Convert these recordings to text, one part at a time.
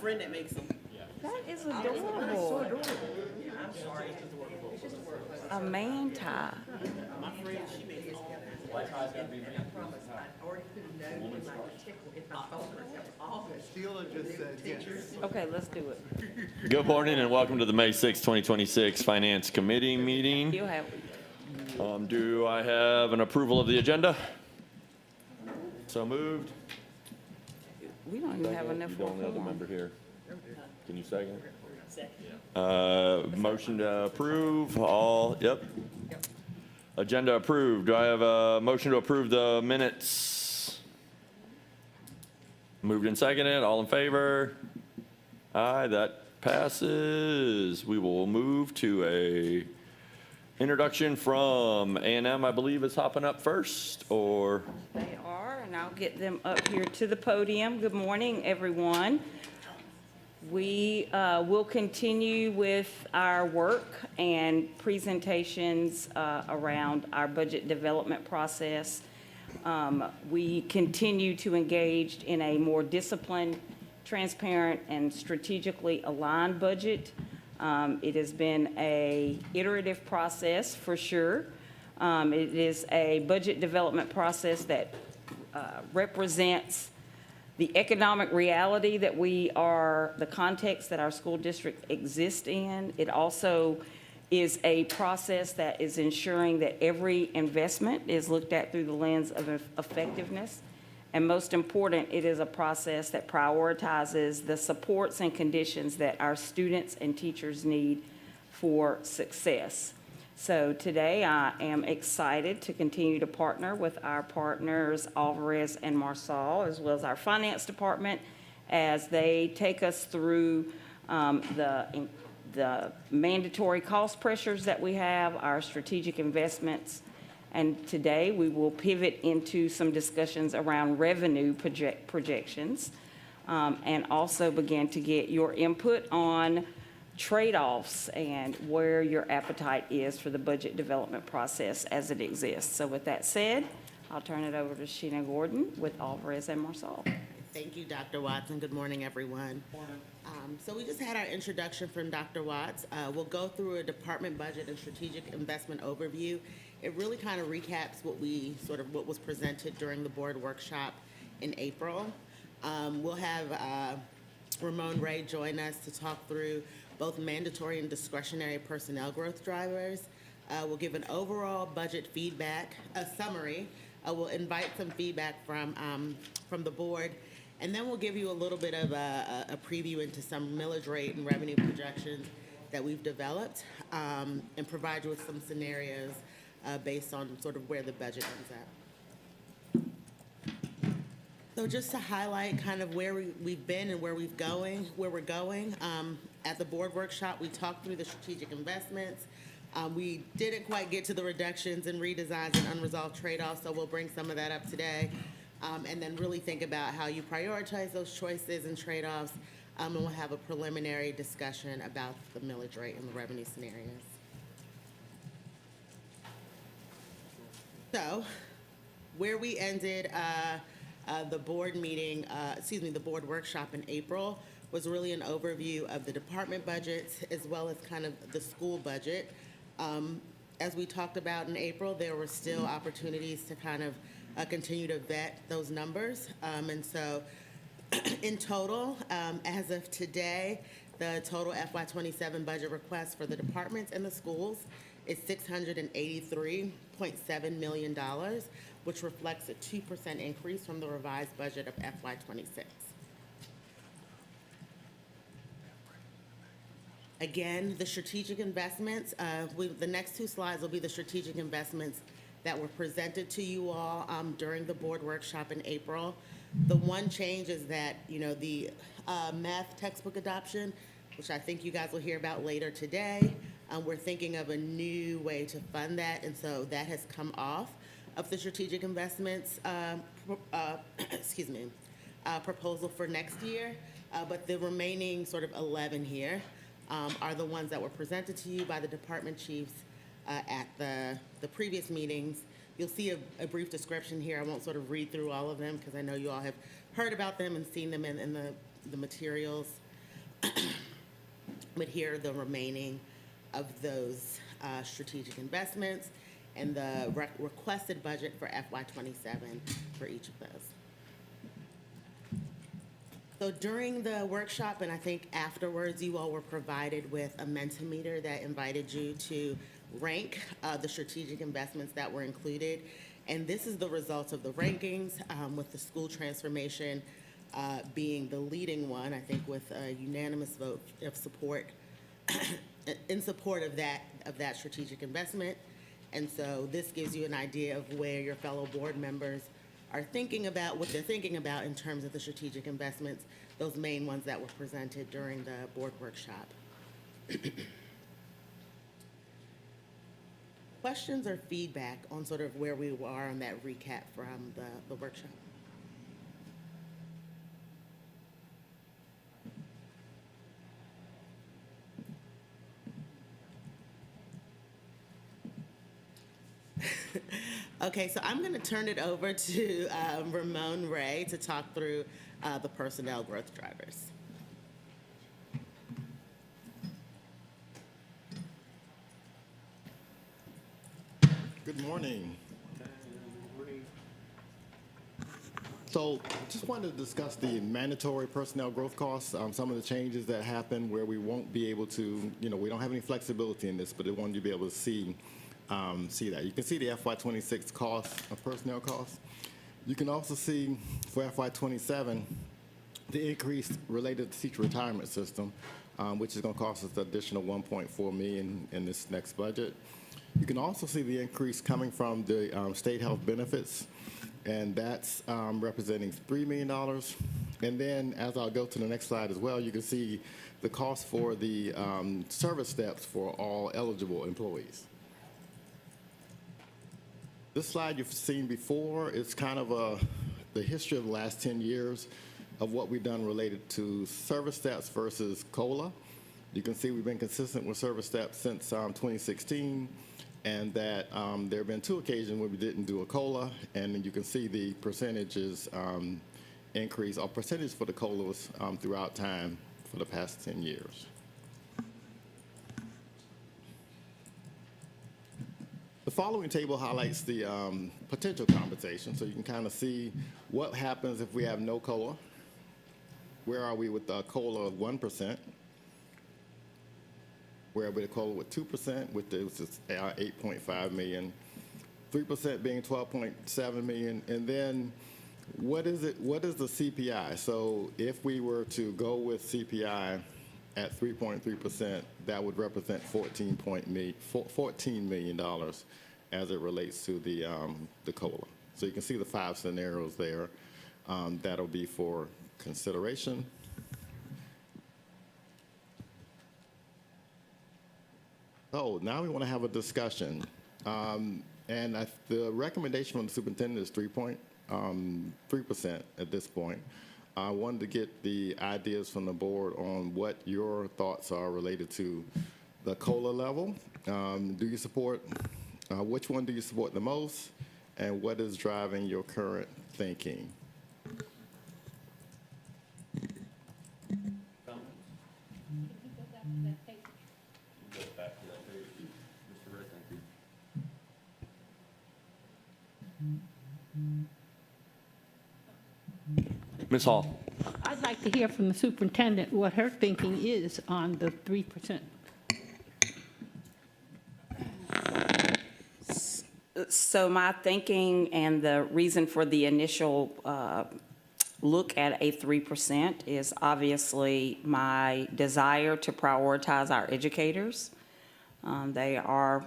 friend that makes them. That is adorable. I'm sorry. A man tie. My friend, she makes all that. I promise, I already put a note in my particular, in my folder of August. Sheila just said yes. Okay, let's do it. Good morning and welcome to the May 6, 2026 Finance Committee meeting. You have, Do I have an approval of the agenda? So moved. we don't even have enough You for a don't have the quorum. member here. Can you second? Second. Motion to approve, all, yep. Agenda approved. Do I have a motion to approve the minutes? Moved and seconded, all in favor? Aye, that passes. We will move to a introduction from A&M, I believe is hopping up first, or? They are, and I'll get them up here to the podium. Good morning, everyone. We will continue with our work and presentations around our budget development process. We continue to engage in a more disciplined, transparent, and strategically aligned budget. It has been a iterative process for sure. It is a budget development process that represents the economic reality that the context that our school district exists in. It also is a process that is ensuring that every investment is looked at through the lens of effectiveness. And most important, it is a process that prioritizes the supports and conditions that our students and teachers need for success. So today I am excited to continue to partner with our partners Alvarez and Marsal, as well as our finance department, as they take us through the mandatory cost pressures that we have, our strategic investments. And today we will pivot into some discussions around revenue projections and also begin to get your input on trade-offs and where your appetite is for the budget development process as it exists. So with that said, I'll turn it over to Sheena Gordon with Alvarez and Marsal. Thank you, Dr. Watts, and good morning, everyone. So we just had our introduction from Dr. Watts. We'll go through a department budget and strategic investment overview. It really kind of recaps what was presented during the board workshop in April. We'll have Ramon Ray join us to talk through both mandatory and discretionary personnel growth drivers. We'll give an overall budget feedback, a summary. We'll invite some feedback from the board, and then we'll give you a little bit of a preview into some millage rate and revenue projections that we've developed, and provide you with some scenarios based on sort of where the budget ends at. So just to highlight kind of where we've been and where we're going, at the board workshop, we talked through the strategic investments. We didn't quite get to the reductions and redesigns and unresolved trade-offs, so we'll bring some of that up today. And then really think about how you prioritize those choices and trade-offs, and we'll have a preliminary discussion about the millage rate and the revenue scenarios. So, where we ended the board meeting, the board workshop in April was really an overview of the department budgets as well as kind of the school budget. As we talked about in April, there were still opportunities to kind of continue to vet those numbers. And so in total, as of today, the total FY27 budget request for the departments and the schools is $683.7 million, which reflects a 2% increase from the revised budget of FY26. Again, the strategic investments, the next two slides will be the strategic investments that were presented to you all during the board workshop in April. The one change is that, the math textbook adoption, which I think you guys will hear about later today, we're thinking of a new way to fund that, and so that has come off of the strategic investments proposal for next year, but the remaining sort of 11 here are the ones that were presented to you by the department chiefs at the previous meetings. You'll see a brief description here. I won't sort of read through all of them because I know you all have heard about them and seen them in the materials But here are the remaining of those strategic investments and the requested budget for FY27 for each of those. So during the workshop, and I think afterwards, you all were provided with a Mentimeter that invited you to rank the strategic investments that were included. And this is the results of the rankings, with the school transformation being the leading one, I think with a unanimous vote of support, in support of that strategic investment. And so this gives you an idea of where your fellow board members are thinking about, what they're thinking about in terms of the strategic investments, those main ones that were presented during the board workshop. Questions or feedback on sort of where we are on that recap from the workshop? Okay, so I'm going to turn it over to Ramon Ray to talk through the personnel growth drivers. Good morning. So just wanted to discuss the mandatory personnel growth costs, some of the changes that happen where we won't be able to, we don't have any flexibility in this, but I wanted you to be able to see that. You can see the FY26 costs of personnel costs. You can also see for FY27, the increase related to teacher retirement system, which is going to cost us an additional $1.4 million in this next budget. You can also see the increase coming from the state health benefits, and that's representing $3 million. And then, as I'll go to the next slide as well, you can see the cost for the service steps for all eligible employees. This slide you've seen before. It's kind of the history of the last 10 years of what we've done related to service steps versus COLA. You can see we've been consistent with service steps since 2016, and that there have been 2 occasions where we didn't do a COLA, and then you can see the percentages increase, or percentage for the COLAs throughout time for the past 10 years. The following table highlights the potential compensation, so you can kind of see what happens if we have no COLA. Where are we with a COLA of 1%? Where are we with a COLA with 2%, which is $8.5 million, 3% being $12.7 million, and then what is the CPI? So if we were to go with CPI at 3.3%, that would represent $14 million as it relates to the COLA. So you can see the 5 scenarios there. That'll be for consideration. So now we want to have a discussion. The recommendation from the superintendent is 3% at this point. I wanted to get the ideas from the board on what your thoughts are related to the COLA level. Do you support, which one do you support the most, and what is driving your current thinking? Ms. Hall. I'd like to hear from the superintendent what her thinking is on the 3%. So my thinking and the reason for the initial look at a 3% is obviously my desire to prioritize our educators. They are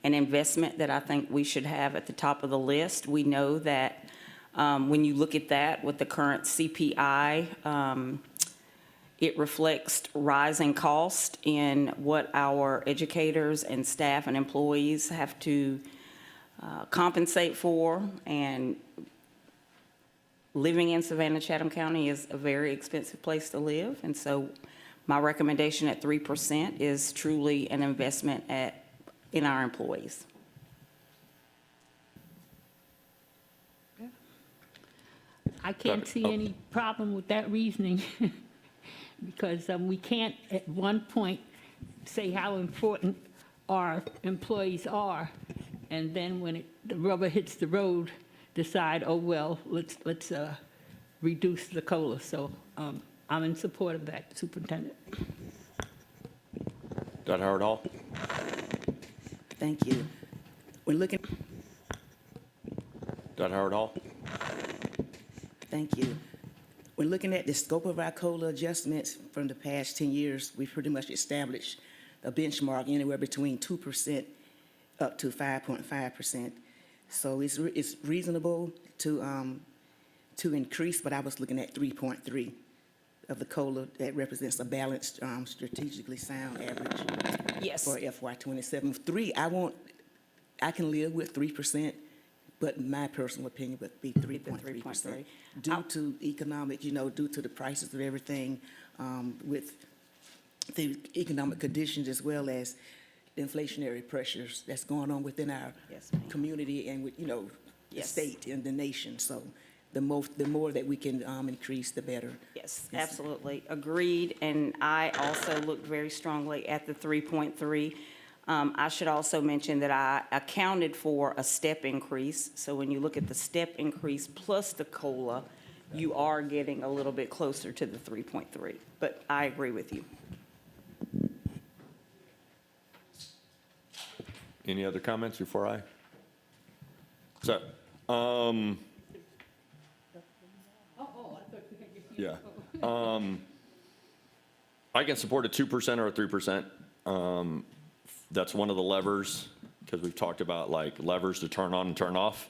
an investment that I think we should have at the top of the list. We know that when you look at that with the current CPI, it reflects rising cost in what our educators and staff and employees have to compensate for, and living in Savannah-Chatham County is a very expensive place to live, and so my recommendation at 3% is truly an investment in our employees. I can't see any problem with that reasoning because we can't at one point say how important our employees are, and then when the rubber hits the road, decide, oh, well, let's reduce the COLA. So I'm in support of that, Superintendent. Dr. Howard Hall? Thank you. When looking, Dr. Howard Hall? thank you. When looking at the scope of our COLA adjustments from the past 10 years, we've pretty much established a benchmark anywhere between 2% up to 5.5%. So it's reasonable to increase, but I was looking at 3.3 of the COLA. That represents a balanced, strategically sound average Yes. for FY '27. 3, I can live with 3%, but my personal opinion would be 3.3%. Due to economic, due to the prices of everything, with the economic conditions as well as the inflationary pressures that's going on within our Yes, ma'am. community and with, the Yes. state and the nation. So the more that we can increase, the better. Yes, absolutely, agreed, and I also looked very strongly at the 3.3. I should also mention that I accounted for a step increase, so when you look at the step increase plus the COLA, you are getting a little bit closer to the 3.3, but I agree with you. Any other comments before I? So, yeah. I can support a 2% or a 3%. That's one of the levers, because we've talked about like levers to turn on and turn off.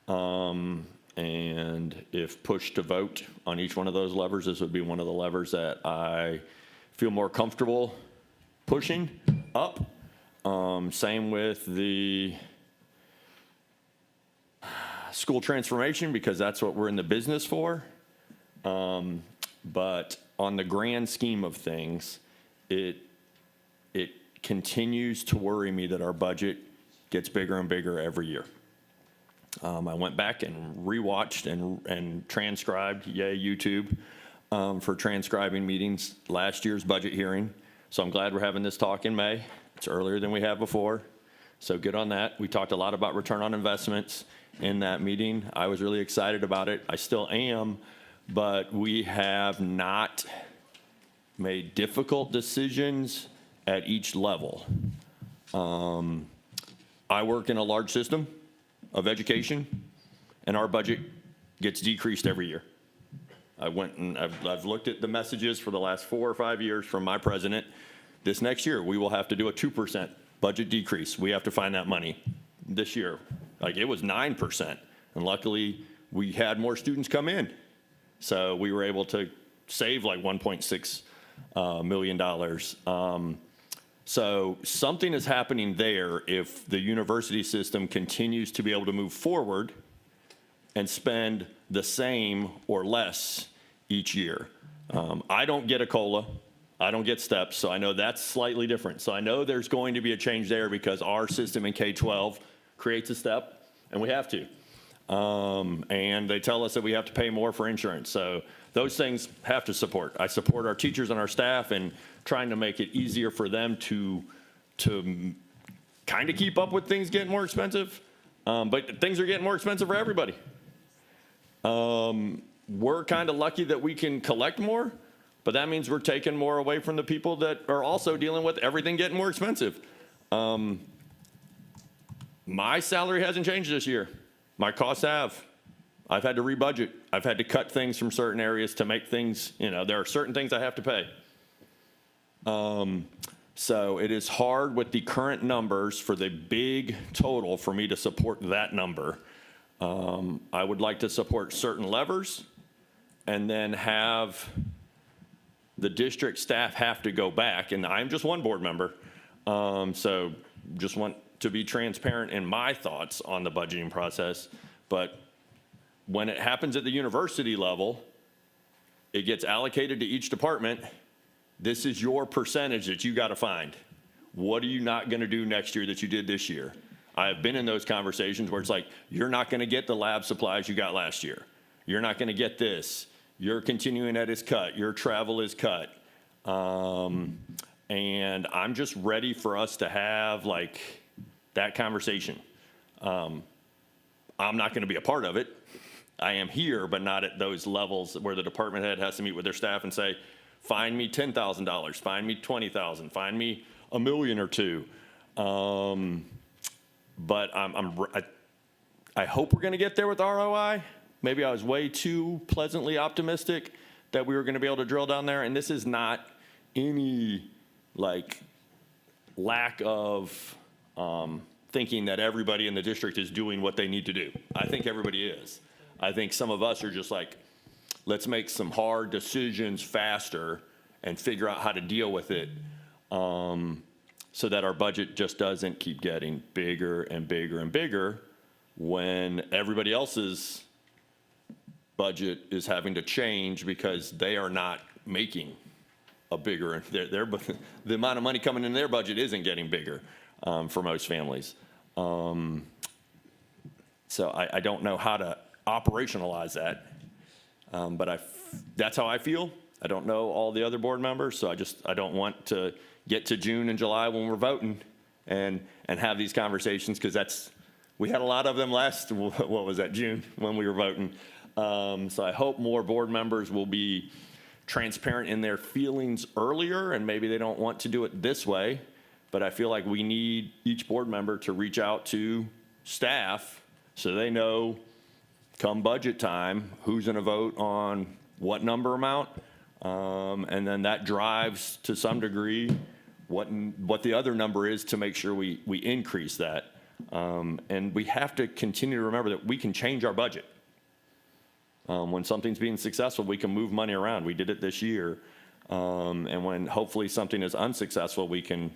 And if pushed to vote on each one of those levers, this would be one of the levers that I feel more comfortable pushing up. Same with the school transformation, because that's what we're in the business for. But on the grand scheme of things, it continues to worry me that our budget gets bigger and bigger every year. I went back and rewatched and transcribed, yay, YouTube, for transcribing meetings, last year's budget hearing. So I'm glad we're having this talk in May. It's earlier than we have before, so good on that. We talked a lot about return on investments in that meeting. I was really excited about it. I still am, but we have not made difficult decisions at each level. I work in a large system of education, and our budget gets decreased every year. I went and I've looked at the messages for the last 4 or 5 years from my president. This next year, we will have to do a 2% budget decrease. We have to find that money this year. Like, it was 9%, and luckily, we had more students come in. So we were able to save like $1.6 million. So something is happening there if the university system continues to be able to move forward and spend the same or less each year. I don't get a COLA. I don't get steps, so I know that's slightly different. So I know there's going to be a change there because our system in K-12 creates a step, and we have to. And they tell us that we have to pay more for insurance. So those things have to support. I support our teachers and our staff and trying to make it easier for them to kind of keep up with things getting more expensive. But things are getting more expensive for everybody. We're kind of lucky that we can collect more, but that means we're taking more away from the people that are also dealing with everything getting more expensive. My salary hasn't changed this year. My costs have. I've had to rebudget. I've had to cut things from certain areas to make things, there are certain things I have to pay. So it is hard with the current numbers for the big total for me to support that number. I would like to support certain levers and then have the district staff have to go back, and I'm just one board member. So just want to be transparent in my thoughts on the budgeting process. But when it happens at the university level, it gets allocated to each department. This is your percentage that you got to find. What are you not going to do next year that you did this year? I have been in those conversations where it's like, you're not going to get the lab supplies you got last year. You're not going to get this. Your continuing ed is cut. Your travel is cut. And I'm just ready for us to have like that conversation. I'm not going to be a part of it. I am here, but not at those levels where the department head has to meet with their staff and say, find me $10,000, find me $20,000, find me $1 million or $2 million. But I hope we're going to get there with ROI. Maybe I was way too pleasantly optimistic that we were going to be able to drill down there. And this is not any like lack of thinking that everybody in the district is doing what they need to do. I think everybody is. I think some of us are just like, let's make some hard decisions faster and figure out how to deal with it so that our budget just doesn't keep getting bigger and bigger and bigger when everybody else's budget is having to change because they are not making a bigger, the amount of money coming in their budget isn't getting bigger for most families. So I don't know how to operationalize that, but that's how I feel. I don't know all the other board members, so I don't want to get to June and July when we're voting and have these conversations, because we had a lot of them last, what was that, June, when we were voting. So I hope more board members will be transparent in their feelings earlier, and maybe they don't want to do it this way, but I feel like we need each board member to reach out to staff so they know come budget time, who's going to vote on what number amount, and then that drives to some degree what the other number is to make sure we increase that. And we have to continue to remember that we can change our budget. When something's being successful, we can move money around. We did it this year. And when hopefully something is unsuccessful, we can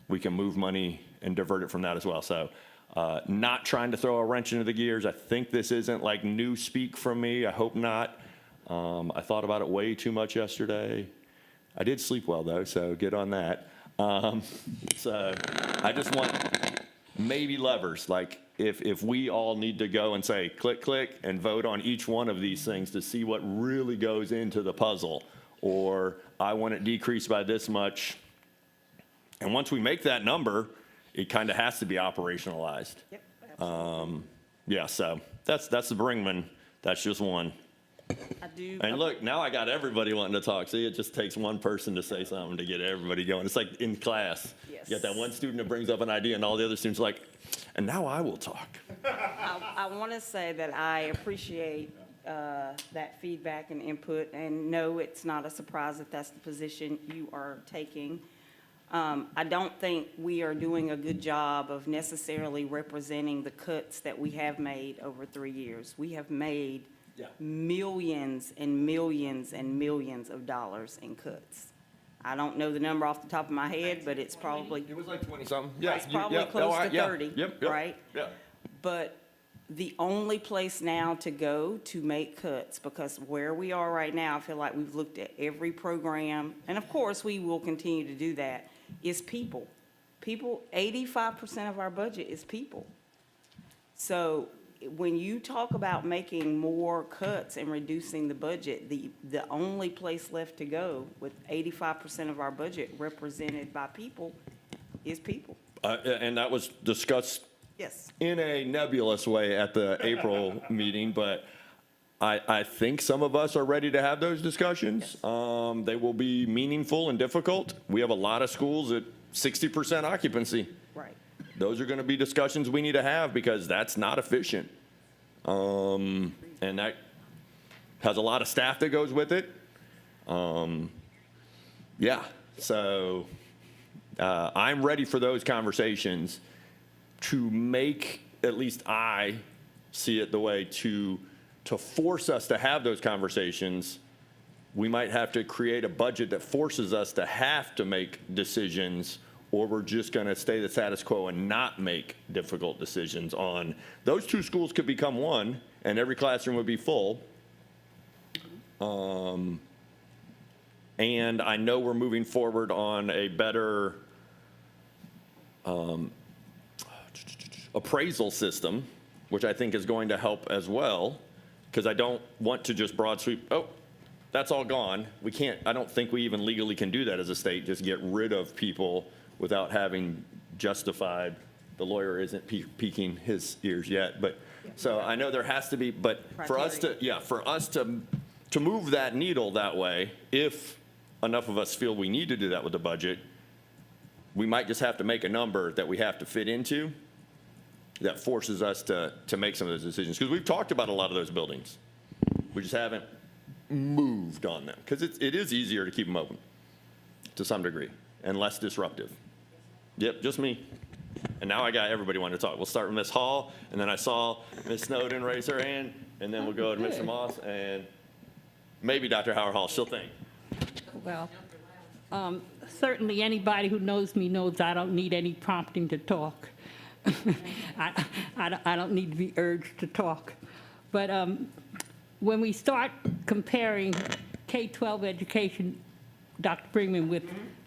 move money and divert it from that as well. So not trying to throw a wrench into the gears. I think this isn't like new speak from me. I hope not. I thought about it way too much yesterday. I did sleep well though, so good on that. So I just want maybe levers, like if we all need to go and say click, click, and vote on each one of these things to see what really goes into the puzzle, or I want it decreased by this much. And once we make that number, it kind of has to be operationalized. Yep, absolutely. Yeah, so that's the Brinkman. That's just one. I do. And look, now I got everybody wanting to talk. See, it just takes one person to say something to get everybody going. It's like in class. Yes. You got that one student that brings up an idea, and all the other students are like, and now I will talk. I want to say that I appreciate that feedback and input, and no, it's not a surprise that that's the position you are taking. I don't think we are doing a good job of necessarily representing the cuts that we have made over 3 years. We have made millions and millions and millions of dollars in cuts. I don't know the number off the top of my head, but it's probably, It was like 20-something. Yeah. it's probably close to 30, right? Yeah. But the only place now to go to make cuts, because where we are right now, I feel like we've looked at every program, and of course, we will continue to do that, is people. People, 85% of our budget is people. So when you talk about making more cuts and reducing the budget, the only place left to go with 85% of our budget represented by people is people. And that was discussed Yes. in a nebulous way at the April meeting, but I think some of us are ready to have those discussions. They will be meaningful and difficult. We have a lot of schools at 60% occupancy. Right. Those are going to be discussions we need to have because that's not efficient. And that has a lot of staff that goes with it. Yeah, so I'm ready for those conversations to make, at least I see it the way, to force us to have those conversations. We might have to create a budget that forces us to have to make decisions, or we're just going to stay the status quo and not make difficult decisions on. Those two schools could become one, and every classroom would be full. And I know we're moving forward on a better appraisal system, which I think is going to help as well, because I don't want to just broad sweep, oh, that's all gone. We can't, I don't think we even legally can do that as a state, just get rid of people without having justified. The lawyer isn't peeking his ears yet, but, so I know there has to be, but for us to, for us to move that needle that way, if enough of us feel we need to do that with the budget, we might just have to make a number that we have to fit into that forces us to make some of those decisions. Because we've talked about a lot of those buildings. We just haven't moved on them. Because it is easier to keep them open to some degree and less disruptive. Yep, just me. And now I got everybody wanting to talk. We'll start with Ms. Hall, and then I saw Ms. Snowden raise her hand, and then we'll go to Mr. Moss and maybe Dr. Howard Hall. She'll think. Well, certainly anybody who knows me knows I don't need any prompting to talk. I don't need to be urged to talk. But when we start comparing K-12 education, Dr. Brinkman,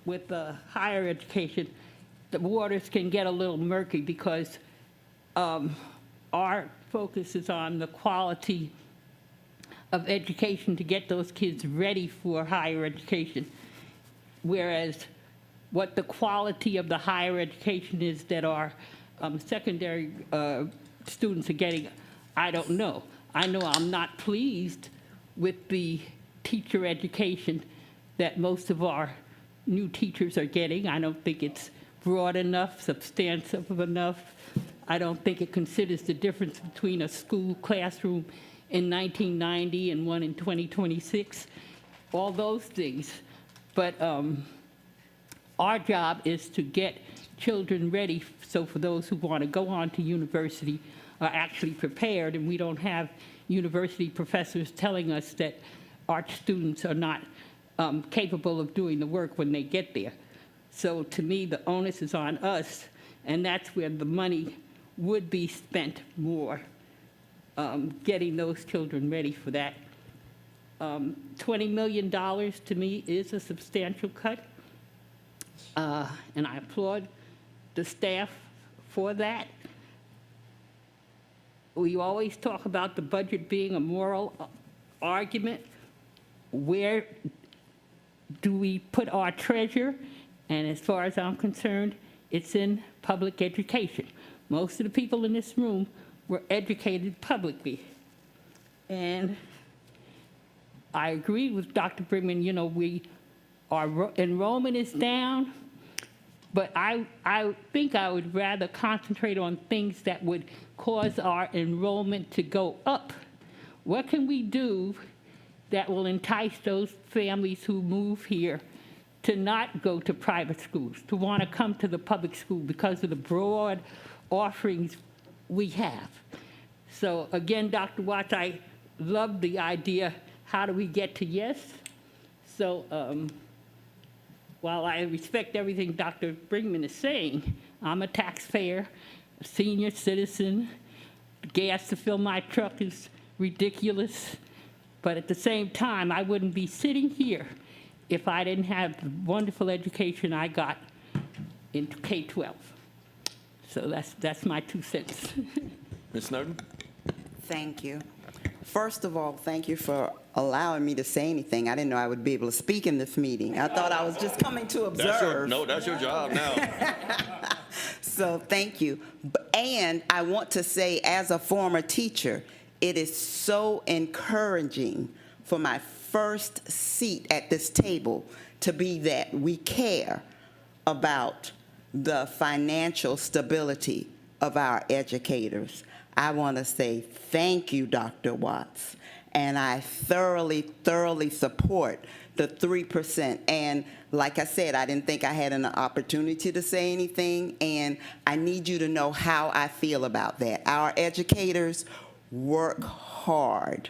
with higher education, the waters can get a little murky because our focus is on the quality of education to get those kids ready for higher education, whereas what the quality of the higher education is that our secondary students are getting, I don't know. I know I'm not pleased with the teacher education that most of our new teachers are getting. I don't think it's broad enough, substantive enough. I don't think it considers the difference between a school classroom in 1990 and one in 2026, all those things. But our job is to get children ready, so for those who want to go on to university are actually prepared, and we don't have university professors telling us that our students are not capable of doing the work when they get there. So to me, the onus is on us, and that's where the money would be spent more, getting those children ready for that. $20 million to me is a substantial cut, and I applaud the staff for that. We always talk about the budget being a moral argument. Where do we put our treasure? And as far as I'm concerned, it's in public education. Most of the people in this room were educated publicly. And I agree with Dr. Brinkman, you know, our enrollment is down, but I think I would rather concentrate on things that would cause our enrollment to go up. What can we do that will entice those families who move here to not go to private schools, to want to come to the public school because of the broad offerings we have? So again, Dr. Watts, I love the idea, how do we get to yes? So while I respect everything Dr. Brinkman is saying, I'm a taxpayer, a senior citizen. The gas to fill my truck is ridiculous. But at the same time, I wouldn't be sitting here if I didn't have the wonderful education I got in K-12. So that's my 2 cents. Ms. Snowden? Thank you. First of all, thank you for allowing me to say anything. I didn't know I would be able to speak in this meeting. I thought I was just coming to observe. That's your job now. So thank you. And I want to say, as a former teacher, it is so encouraging for my first seat at this table to be that we care about the financial stability of our educators. I want to say thank you, Dr. Watts, and I thoroughly support the 3%. And like I said, I didn't think I had an opportunity to say anything, and I need you to know how I feel about that. Our educators work hard.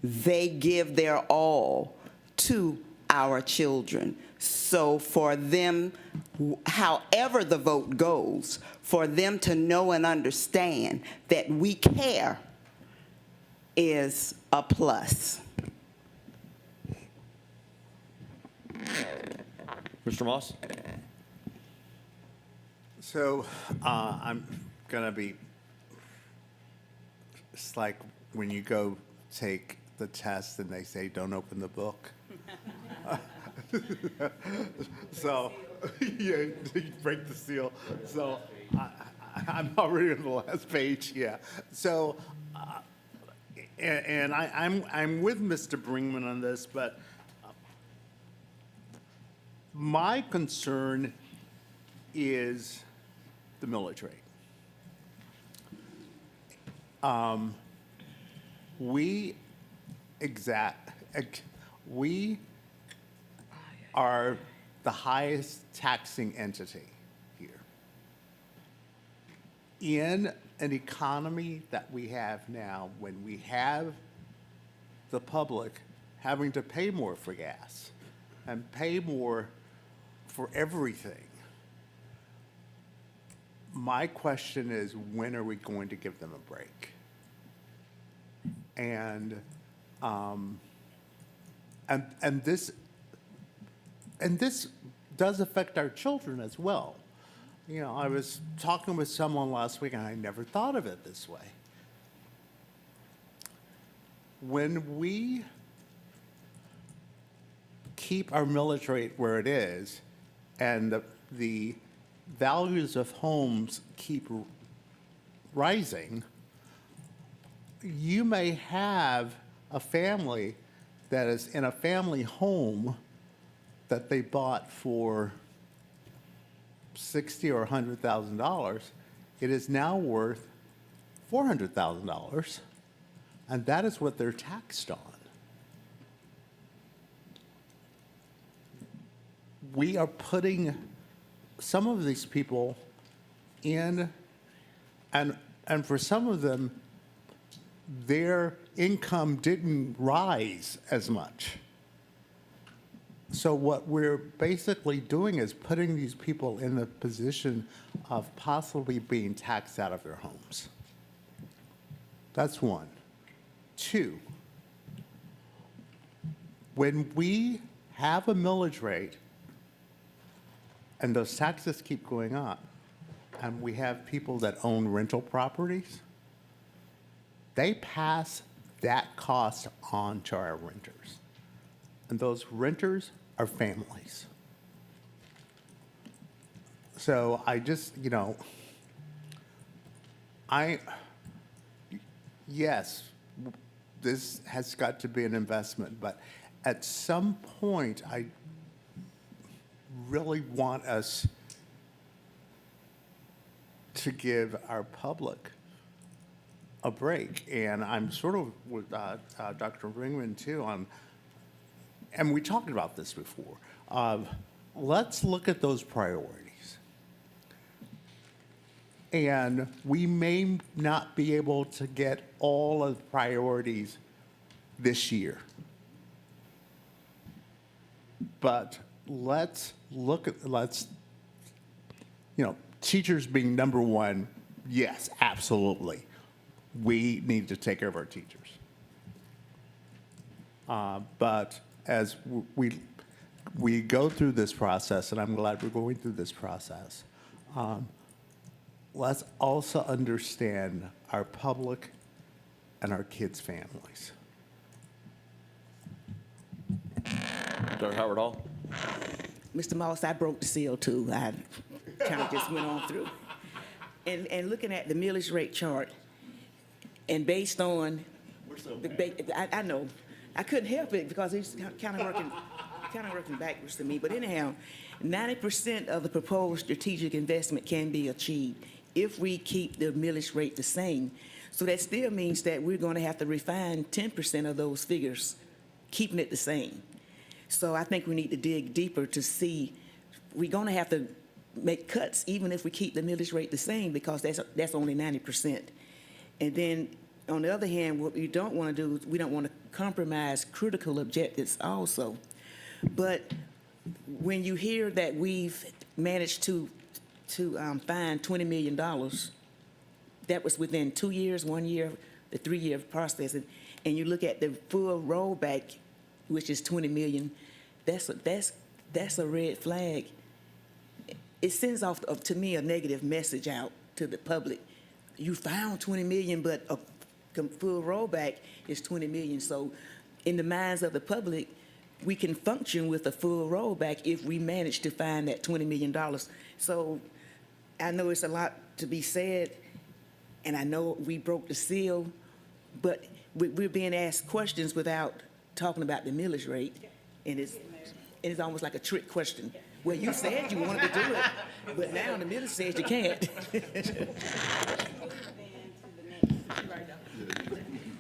They give their all to our children. So for them, however the vote goes, for them to know and understand that we care is a plus. Mr. Moss? So I'm going to be, it's like when you go take the test and they say, don't open the book. So, yeah, you break the seal. So I'm already on the last page, yeah. So, and I'm with Mr. Brinkman on this, but my concern is the millage rate. We are the highest taxing entity here. In an economy that we have now, when we have the public having to pay more for gas and pay more for everything, my question is, when are we going to give them a break? And this does affect our children as well. You know, I was talking with someone last week, and I never thought of it this way. When we keep our millage rate where it is, and the values of homes keep rising, you may have a family that is in a family home that they bought for $60,000 or $100,000. It is now worth $400,000, and that is what they're taxed on. We are putting some of these people in, and for some of them, their income didn't rise as much. So what we're basically doing is putting these people in the position of possibly being taxed out of their homes. That's one. Two, when we have a millage rate and those taxes keep going up, and we have people that own rental properties, they pass that cost on to our renters. And those renters are families. So I just, you know, yes, this has got to be an investment, but at some point, I really want us to give our public a break. And I'm sort of with Dr. Brinkman too on, and we talked about this before. Let's look at those priorities. And we may not be able to get all of the priorities this year. But let's look at, teachers being number one, yes, absolutely. We need to take care of our teachers. But as we go through this process, and I'm glad we're going through this process, let's also understand our public and our kids' families. Dr. Howard Hall? Mr. Moss, I broke the seal too. I kind of just went on through. And looking at the millage rate chart, and based on, I know, I couldn't help it because it's kind of working backwards to me. But anyhow, 90% of the proposed strategic investment can be achieved if we keep the millage rate the same. So that still means that we're going to have to refine 10% of those figures, keeping it the same. So I think we need to dig deeper to see, we're going to have to make cuts even if we keep the millage rate the same, because that's only 90%. And then on the other hand, what we don't want to do is we don't want to compromise critical objectives also. But when you hear that we've managed to find $20 million, that was within 2 years, 1 year, the 3-year process, and you look at the full rollback, which is $20 million, that's a red flag. It sends off, to me, a negative message out to the public. You found $20 million, but full rollback is 20 million. So in the minds of the public, we can function with a full rollback if we manage to find that $20 million. So I know it's a lot to be said, and I know we broke the seal, but we're being asked questions without talking about the millage rate, and it's almost like a trick question. Well, you said you wanted to do it, but now the millage says you can't.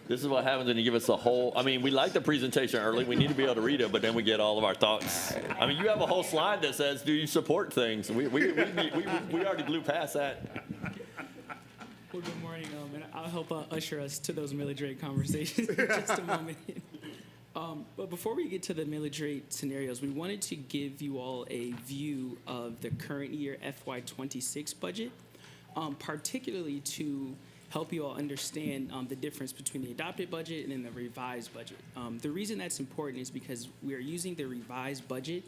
This is what happens when you give us a whole, I mean, we like the presentation early, we need to be able to read it, but then we get all of our thoughts. I mean, you have a whole slide that says, do you support things? We already blew past that. Well, good morning, and I'll help usher us to those millage rate conversations in just a moment. But before we get to the millage rate scenarios, we wanted to give you all a view of the current year FY26 budget, particularly to help you all understand the difference between the adopted budget and then the revised budget. The reason that's important is because we are using the revised budget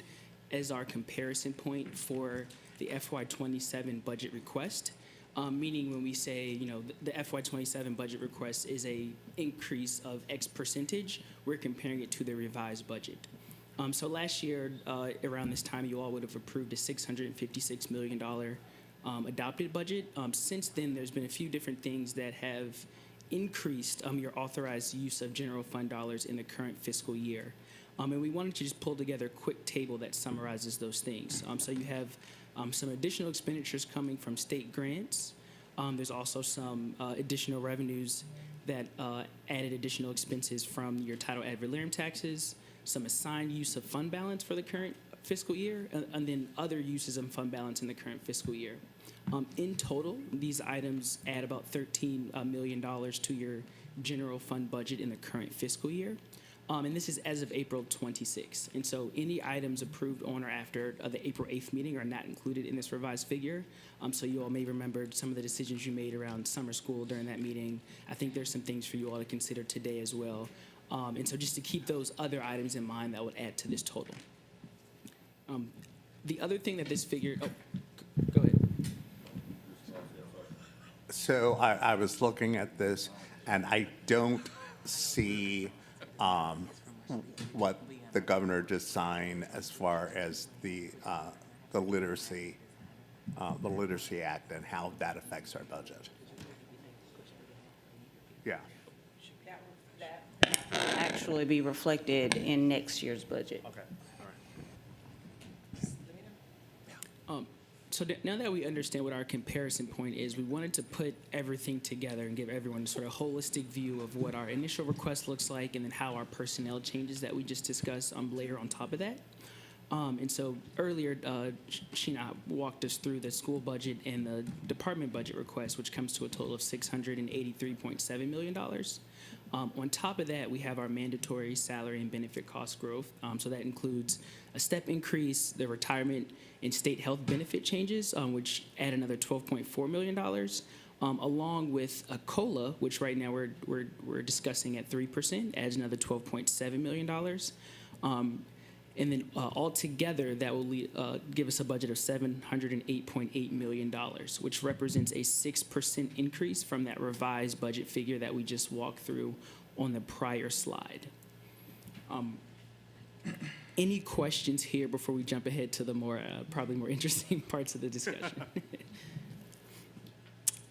as our comparison point for the FY27 budget request. Meaning when we say, you know, the FY27 budget request is a increase of X percentage, we're comparing it to the revised budget. So last year, around this time, you all would have approved a $656 million adopted budget. Since then, there's been a few different things that have increased your authorized use of general fund dollars in the current fiscal year. And we wanted to just pull together a quick table that summarizes those things. So you have some additional expenditures coming from state grants. There's also some additional revenues that added additional expenses from your title ad valorem taxes, some assigned use of fund balance for the current fiscal year, and then other uses of fund balance in the current fiscal year. In total, these items add about $13 million to your general fund budget in the current fiscal year. And this is as of April 26. And so any items approved on or after the April 8th meeting are not included in this revised figure. So you all may remember some of the decisions you made around summer school during that meeting. I think there's some things for you all to consider today as well. And so just to keep those other items in mind, that would add to this total. The other thing that this figure, go ahead. So I was looking at this, and I don't see what the governor just signed as far as the literacy act and how that affects our budget. Yeah. Actually be reflected in next year's budget. Okay. So now that we understand what our comparison point is, we wanted to put everything together and give everyone a sort of holistic view of what our initial request looks like and then how our personnel changes that we just discussed layer on top of that. And so earlier, Sheena walked us through the school budget and the department budget request, which comes to a total of $683.7 million. On top of that, we have our mandatory salary and benefit cost growth. So that includes a step increase, the retirement and state health benefit changes, which add another $12.4 million, along with a COLA, which right now we're discussing at 3%, adds another $12.7 million. And then altogether, that will give us a budget of $708.8 million, which represents a 6% increase from that revised budget figure that we just walked through on the prior slide. Any questions here before we jump ahead to the more, probably more interesting parts of the discussion?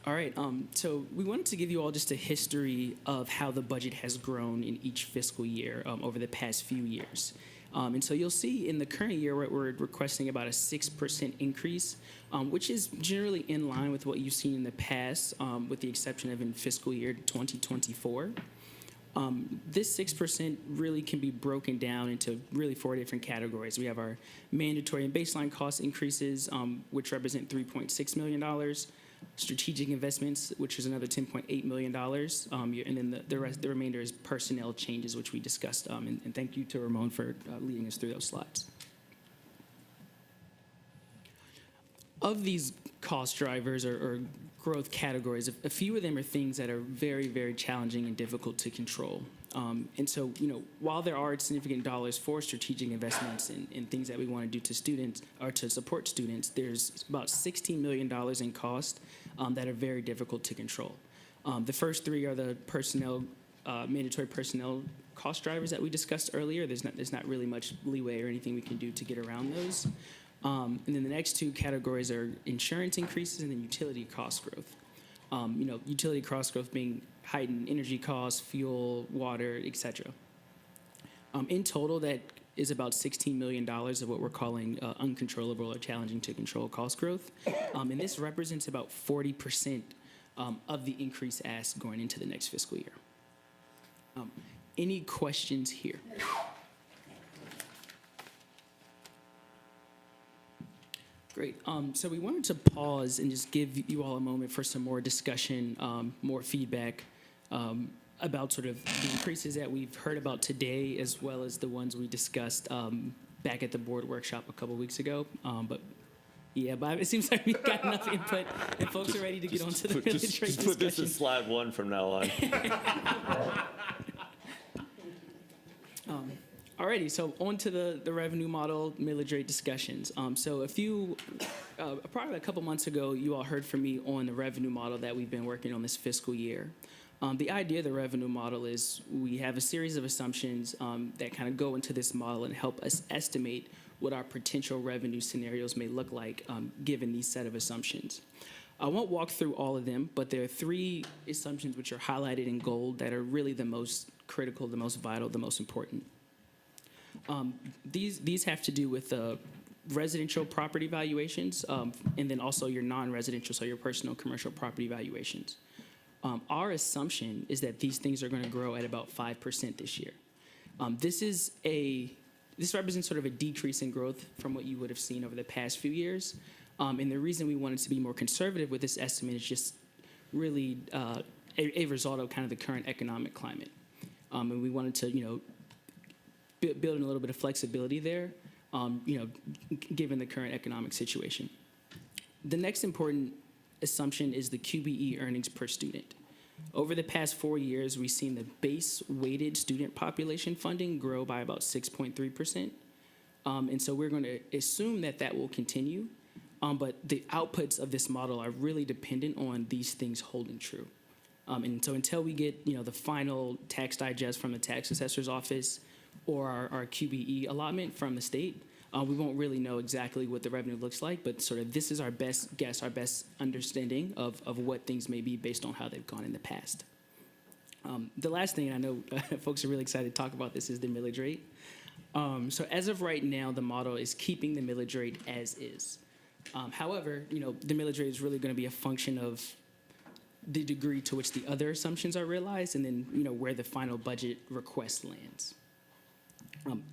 All right, so we wanted to give you all just a history of how the budget has grown in each fiscal year over the past few years. And so you'll see in the current year we're requesting about a 6% increase, which is generally in line with what you've seen in the past, with the exception of in fiscal year 2024. This 6% really can be broken down into really 4 different categories. We have our mandatory and baseline cost increases, which represent $3.6 million. Strategic investments, which is another $10.8 million, and then the remainder is personnel changes, which we discussed. And thank you to Ramon for leading us through those slides. Of these cost drivers or growth categories, a few of them are things that are very, very challenging and difficult to control. And so, you know, while there are significant dollars for strategic investments and things that we want to do to students or to support students, there's about $16 million in cost that are very difficult to control. The first three are the personnel, mandatory personnel cost drivers that we discussed earlier. There's not really much leeway or anything we can do to get around those. And then the next two categories are insurance increases and then utility cost growth. Utility cost growth being heightened energy costs, fuel, water, et cetera. In total, that is about $16 million of what we're calling uncontrollable or challenging to control cost growth. And this represents about 40% of the increase asked going into the next fiscal year. Any questions here? Great. So we wanted to pause and just give you all a moment for some more discussion, more feedback about sort of the increases that we've heard about today, as well as the ones we discussed back at the board workshop a couple weeks ago. But it seems like we've got enough input, and folks are ready to get on to the millage rate discussion. Just put this in slide 1 from now on. Alrighty, so on to the revenue model millage rate discussions. So probably a couple months ago, you all heard from me on the revenue model that we've been working on this fiscal year. The idea of the revenue model is we have a series of assumptions that kind of go into this model and help us estimate what our potential revenue scenarios may look like given these set of assumptions. I won't walk through all of them, but there are 3 assumptions which are highlighted in gold that are really the most critical, the most vital, the most important. These have to do with residential property valuations and then also your non-residential, so your personal commercial property valuations. Our assumption is that these things are going to grow at about 5% this year. This represents sort of a decrease in growth from what you would have seen over the past few years. And the reason we wanted to be more conservative with this estimate is just really a result of kind of the current economic climate. And we wanted to, build in a little bit of flexibility there, given the current economic situation. The next important assumption is the QBE earnings per student. Over the past 4 years, we've seen the base weighted student population funding grow by about 6.3%. And so we're going to assume that will continue. But the outputs of this model are really dependent on these things holding true. And so until we get, the final tax digest from the tax assessor's office or our QBE allotment from the state, we won't really know exactly what the revenue looks like, but sort of this is our best guess, our best understanding of what things may be based on how they've gone in the past. The last thing, I know folks are really excited to talk about this, is the millage rate. So as of right now, the model is keeping the millage rate as is. However, the millage rate is really going to be a function of the degree to which the other assumptions are realized and then, where the final budget request lands.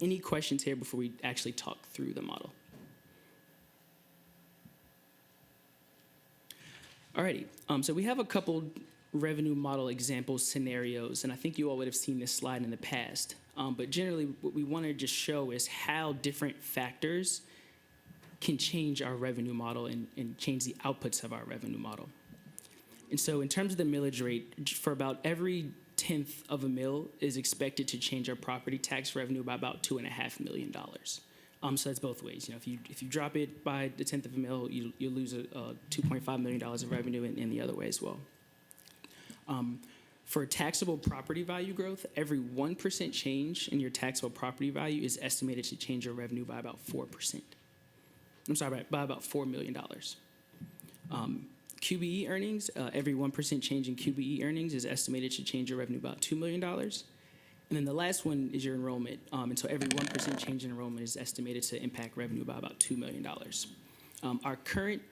Any questions here before we actually talk through the model? Alrighty, so we have a couple revenue model example scenarios, and I think you all would have seen this slide in the past. But generally, what we want to just show is how different factors can change our revenue model and change the outputs of our revenue model. And so in terms of the millage rate, for about every 1/10 of a mil is expected to change our property tax revenue by about $2.5 million. So that's both ways. If you drop it by the 1/10 of a mil, you lose a $2.5 million of revenue in the other way as well. For taxable property value growth, every 1% change in your taxable property value is estimated to change your revenue by about 4%. I'm sorry, by about $4 million. QBE earnings, every 1% change in QBE earnings is estimated to change your revenue about $2 million. And then the last one is your enrollment. And so every 1% change in enrollment is estimated to impact revenue by about $2 million. Our current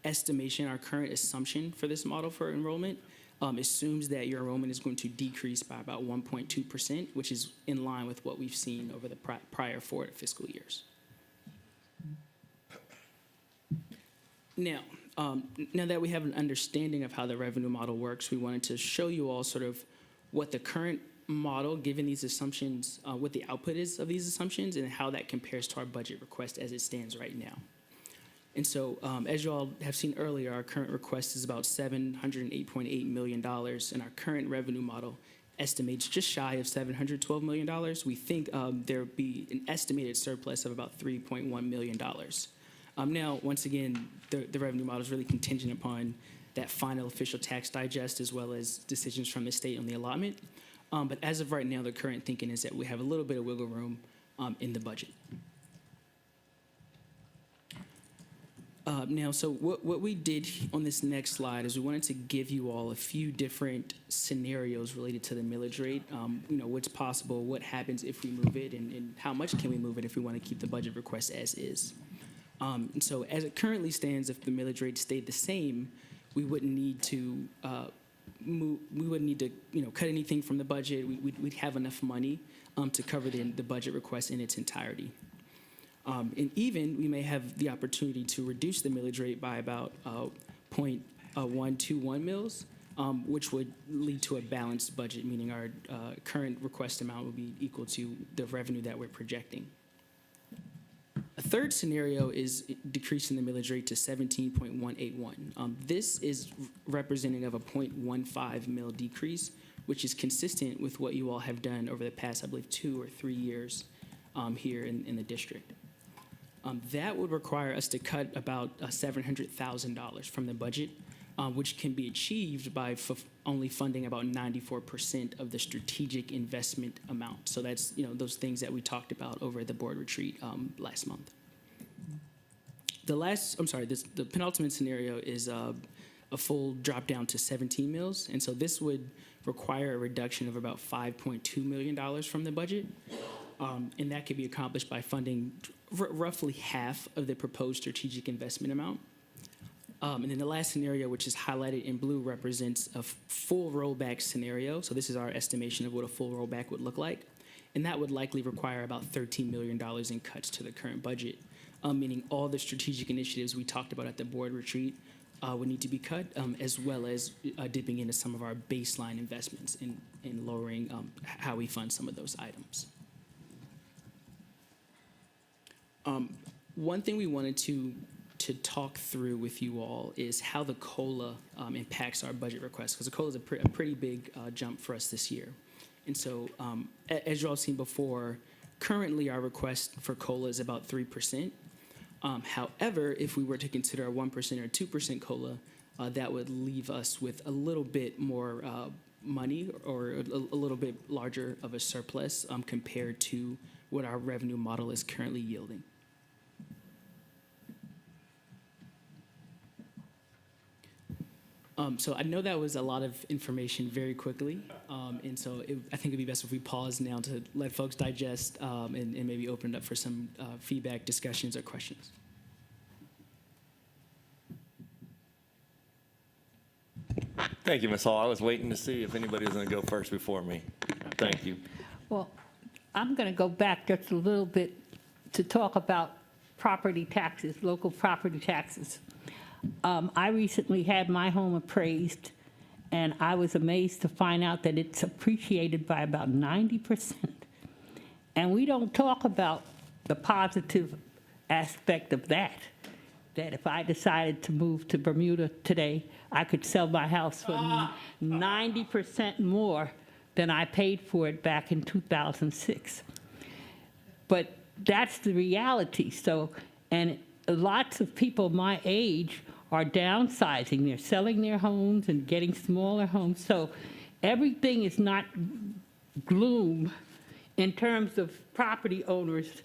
estimation, our current assumption for this model for enrollment assumes that your enrollment is going to decrease by about 1.2%, which is in line with what we've seen over the prior 4 fiscal years. Now that we have an understanding of how the revenue model works, we wanted to show you all sort of what the current model, given these assumptions, what the output is of these assumptions and how that compares to our budget request as it stands right now. And so, as you all have seen earlier, our current request is about $708.8 million, and our current revenue model estimates just shy of $712 million. We think there would be an estimated surplus of about $3.1 million. Now, once again, the revenue model is really contingent upon that final official tax digest as well as decisions from the state on the allotment. But as of right now, the current thinking is that we have a little bit of wiggle room in the budget. Now, so what we did on this next slide is we wanted to give you all a few different scenarios related to the millage rate. What's possible, what happens if we move it, and how much can we move it if we want to keep the budget request as is. And so as it currently stands, if the millage rate stayed the same, we wouldn't need to cut anything from the budget. We'd have enough money to cover the budget request in its entirety. And even, we may have the opportunity to reduce the millage rate by about 0.121 mils, which would lead to a balanced budget, meaning our current request amount would be equal to the revenue that we're projecting. A third scenario is decreasing the millage rate to 17.181. This is representing of a 0.15 mil decrease, which is consistent with what you all have done over the past, I believe, 2 or 3 years here in the district. That would require us to cut about $700,000 from the budget, which can be achieved by only funding about 94% of the strategic investment amount. So that's those things that we talked about over at the board retreat last month. The penultimate scenario is a full drop down to 17 mils, and so this would require a reduction of about $5.2 million from the budget, and that could be accomplished by funding roughly half of the proposed strategic investment amount. And then the last scenario, which is highlighted in blue, represents a full rollback scenario. So this is our estimation of what a full rollback would look like. And that would likely require about $13 million in cuts to the current budget, meaning all the strategic initiatives we talked about at the board retreat would need to be cut, as well as dipping into some of our baseline investments in lowering how we fund some of those items. One thing we wanted to talk through with you all is how the COLA impacts our budget request, because the COLA is a pretty big jump for us this year. And so, as you all seen before, currently our request for COLA is about 3%. However, if we were to consider a 1% or 2% COLA, that would leave us with a little bit more money or a little bit larger of a surplus compared to what our revenue model is currently yielding. So I know that was a lot of information very quickly, and so I think it'd be best if we pause now to let folks digest and maybe open it up for some feedback, discussions, or questions. Thank you, Ms. Hall. I was waiting to see if anybody was going to go first before me. Thank you. Well, I'm going to go back just a little bit to talk about property taxes, local property taxes. I recently had my home appraised, and I was amazed to find out that it's appreciated by about 90%. And we don't talk about the positive aspect of that if I decided to move to Bermuda today, I could sell my house for 90% more than I paid for it back in 2006. But that's the reality. So, and lots of people my age are downsizing. They're selling their homes and getting smaller homes. So everything is not gloom in terms of property owners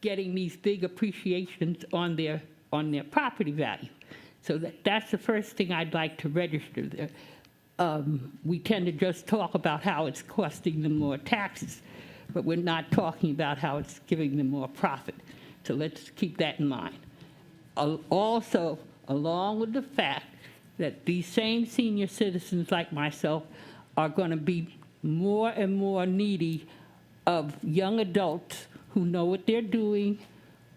getting these big appreciations on their property value. So that's the first thing I'd like to register there. We tend to just talk about how it's costing them more taxes, but we're not talking about how it's giving them more profit. So let's keep that in mind. Also, along with the fact that these same senior citizens like myself are going to be more and more needy of young adults who know what they're doing,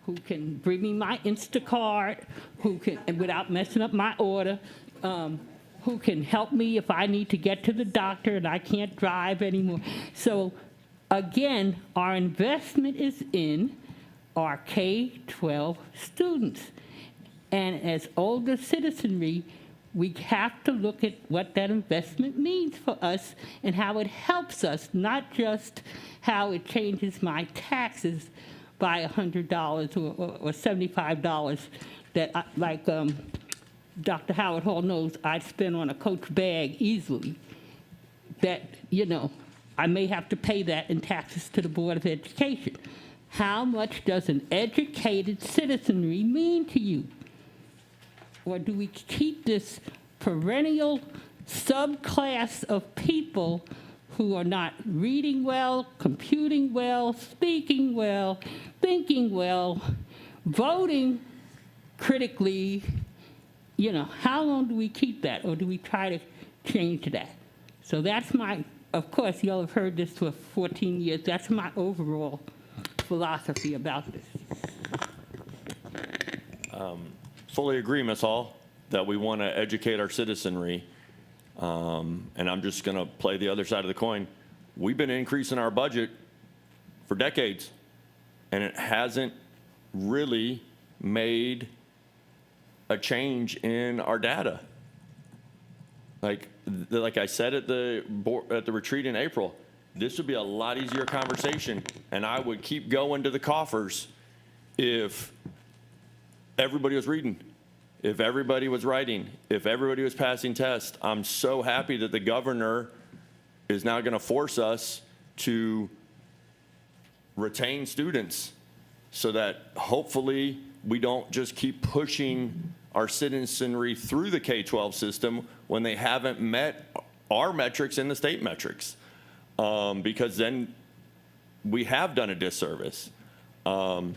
who can bring me my Instacart, who can, and without messing up my order, who can help me if I need to get to the doctor and I can't drive anymore. So again, our investment is in our K-12 students. And as older citizenry, we have to look at what that investment means for us and how it helps us, not just how it changes my taxes by $100 or $75 that, Dr. Howard Hall knows I'd spend on a Coach bag easily, that, I may have to pay that in taxes to the Board of Education. How much does an educated citizenry mean to you? Or do we keep this perennial subclass of people who are not reading well, computing well, speaking well, thinking well, voting critically? How long do we keep that, or do we try to change that? So that's of course, y'all have heard this for 14 years. That's my overall philosophy about this. Fully agree, Ms. Hall, that we want to educate our citizenry. And I'm just going to play the other side of the coin. We've been increasing our budget for decades, and it hasn't really made a change in our data. Like I said at the retreat in April, this would be a lot easier conversation, and I would keep going to the coffers if everybody was reading, if everybody was writing, if everybody was passing tests. I'm so happy that the governor is now going to force us to retain students so that hopefully we don't just keep pushing our citizenry through the K-12 system when they haven't met our metrics and the state metrics, because then we have done a disservice. I'm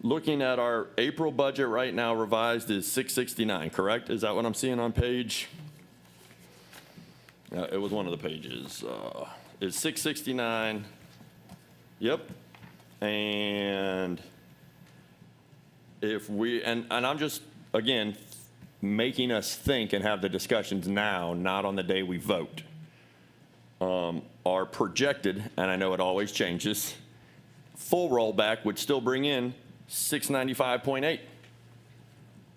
looking at our April budget right now, revised is 669, correct? Is that what I'm seeing on page? It was one of the pages. It's 669. Yep. And if we, and I'm just, again, making us think and have the discussions now, not on the day we vote, are projected, and I know it always changes, full rollback would still bring in 695.8,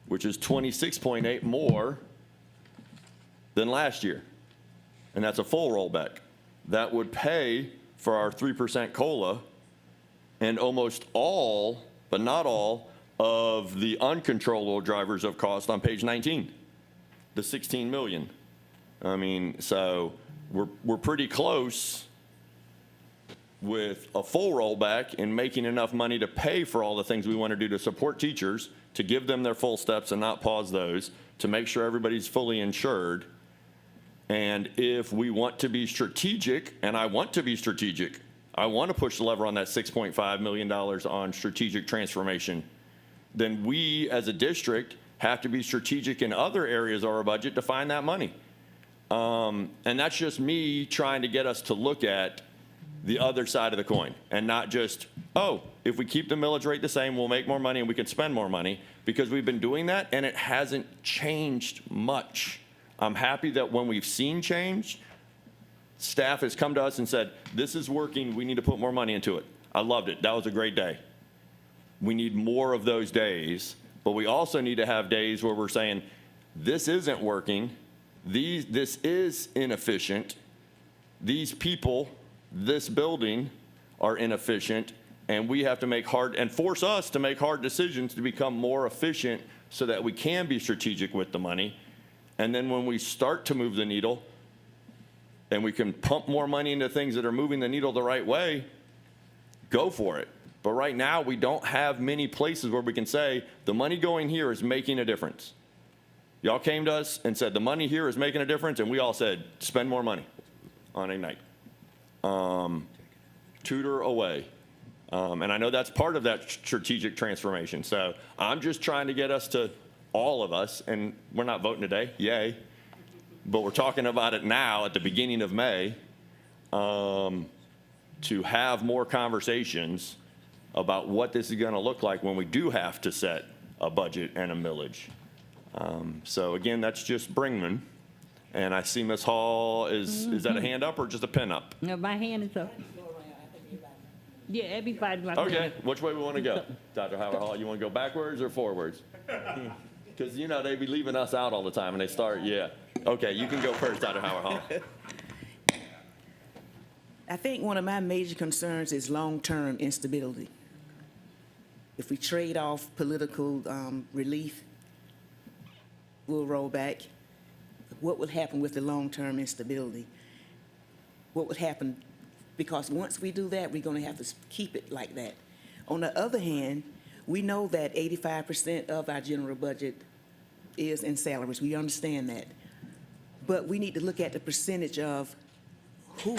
which is 26.8 more than last year. And that's a full rollback. That would pay for our 3% COLA and almost all, but not all, of the uncontrollable drivers of cost on page 19, the 16 million. I mean, so we're pretty close with a full rollback and making enough money to pay for all the things we want to do to support teachers, to give them their full steps and not pause those, to make sure everybody's fully insured. And if we want to be strategic, and I want to be strategic, I want to push the lever on that $6.5 million on strategic transformation, then we as a district have to be strategic in other areas of our budget to find that money. And that's just me trying to get us to look at the other side of the coin and not just, oh, if we keep the millage rate the same, we'll make more money and we can spend more money, because we've been doing that and it hasn't changed much. I'm happy that when we've seen change, staff has come to us and said, this is working, we need to put more money into it. I loved it. That was a great day. We need more of those days, but we also need to have days where we're saying, this isn't working, this is inefficient, these people, this building are inefficient, and we have to make hard, and force us to make hard decisions to become more efficient so that we can be strategic with the money. And then when we start to move the needle and we can pump more money into things that are moving the needle the right way, go for it. But right now, we don't have many places where we can say, the money going here is making a difference. Y'all came to us and said, the money here is making a difference, and we all said, spend more money on Ignite. Tutor away. And I know that's part of that strategic transformation. So I'm just trying to get us to, all of us, and we're not voting today, yay, but we're talking about it now at the beginning of May, to have more conversations about what this is going to look like when we do have to set a budget and a millage. So again, that's just Brinkman. And I see Ms. Hall, is that a hand up or just a pin up? No, my hand is up. Yeah, everybody. Okay, which way we want to go? Dr. Howard Hall, you want to go backwards or forwards? Because, you know, they be leaving us out all the time and they start, yeah. Okay, you can go first, Dr. Howard Hall. I think one of my major concerns is long-term instability. If we trade off political relief will roll back, what would happen with the long-term instability? What would happen? Because once we do that, we're going to have to keep it like that. On the other hand, we know that 85% of our general budget is in salaries. We understand that. But we need to look at the percentage of who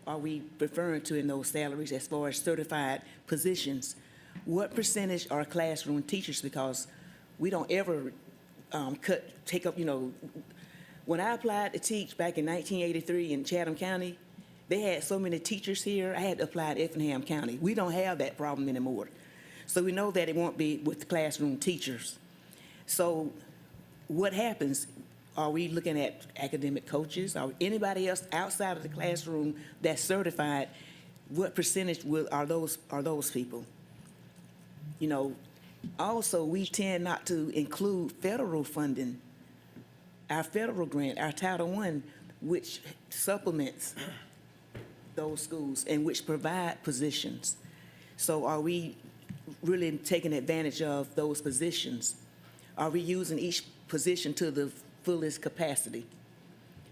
are we referring to in those salaries as far as certified positions. What percentage are classroom teachers? Because we don't ever take up, when I applied to teach back in 1983 in Chatham County, they had so many teachers here, I had to apply to Effingham County. We don't have that problem anymore. So we know that it won't be with classroom teachers. So what happens? Are we looking at academic coaches or anybody else outside of the classroom that's certified? What percentage are those people? Also, we tend not to include federal funding. Our federal grant, our Title I, which supplements those schools and which provide positions. So are we really taking advantage of those positions? Are we using each position to the fullest capacity?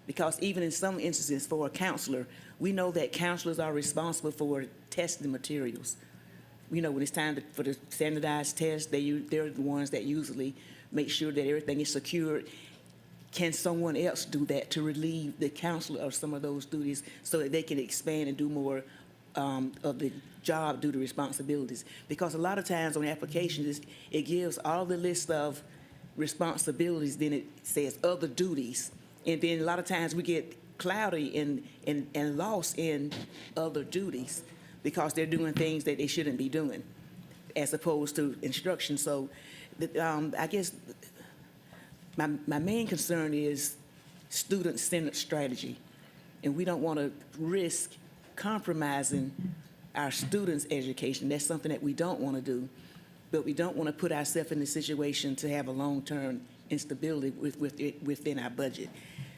Because even in some instances for a counselor, we know that counselors are responsible for testing materials. When it's time for the standardized test, they're the ones that usually make sure that everything is secured. Can someone else do that to relieve the counselor of some of those duties so that they can expand and do more of the job due to responsibilities? Because a lot of times on applications, it gives all the list of responsibilities, then it says other duties. And then a lot of times we get cloudy and lost in other duties because they're doing things that they shouldn't be doing as opposed to instruction. So I guess my main concern is student-centered strategy. And we don't want to risk compromising our students' education. That's something that we don't want to do. But we don't want to put ourselves in the situation to have a long-term instability within our budget.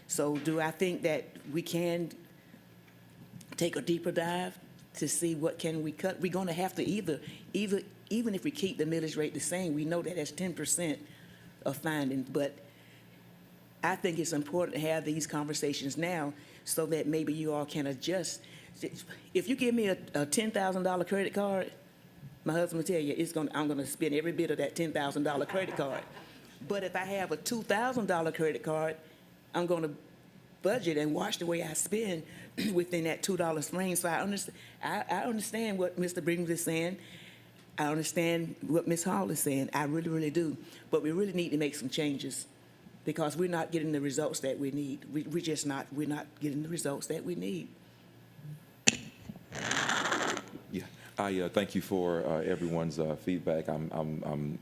So do I think that we can take a deeper dive to see what can we cut? We're going to have to even if we keep the millage rate the same, we know that that's 10% of findings. But I think it's important to have these conversations now so that maybe you all can adjust. If you give me a $10,000 credit card, my husband will tell you I'm going to spend every bit of that $10,000 credit card. But if I have a $2,000 credit card, I'm going to budget and watch the way I spend within that $2 range. So I understand what Mr. Brigham is saying. I understand what Ms. Hall is saying. I really, really do. But we really need to make some changes because we're not getting the results that we need. We're not getting the results that we need. Yeah, I thank you for everyone's feedback. I'm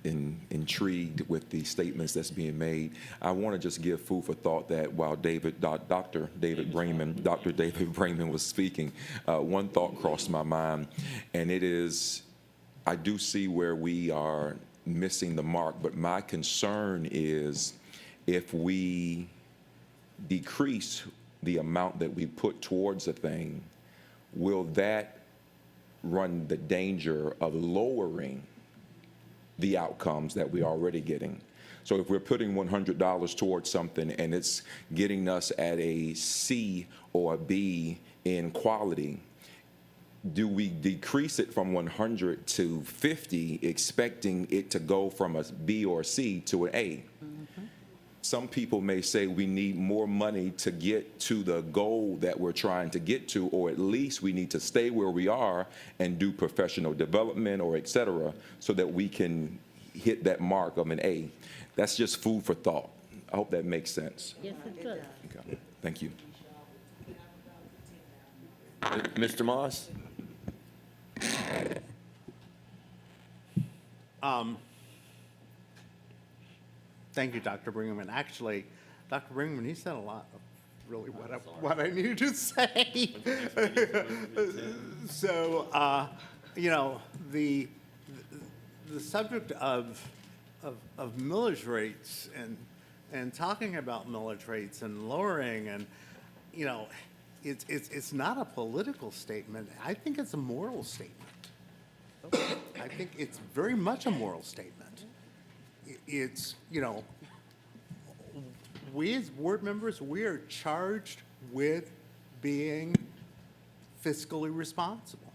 intrigued with the statements that's being made. I want to just give food for thought that while Dr. David Brainman was speaking, one thought crossed my mind, and it is, I do see where we are missing the mark, but my concern is if we decrease the amount that we put towards a thing, will that run the danger of lowering the outcomes that we're already getting? So if we're putting $100 towards something and it's getting us at a C or a B in quality, do we decrease it from 100 to 50, expecting it to go from a B or C to an A? Some people may say we need more money to get to the goal that we're trying to get to, or at least we need to stay where we are and do professional development or et cetera, so that we can hit that mark of an A. That's just food for thought. I hope that makes sense. Yes, it does. Okay. Thank you. Mr. Moss? Thank you, Dr. Brigham. Actually, Dr. Brigham, he said a lot of really what I needed to say. So, the subject of millage rates and talking about millage rates and lowering and, it's not a political statement. I think it's a moral statement. I think it's very much a moral statement. It's, we as board members, we are charged with being fiscally responsible.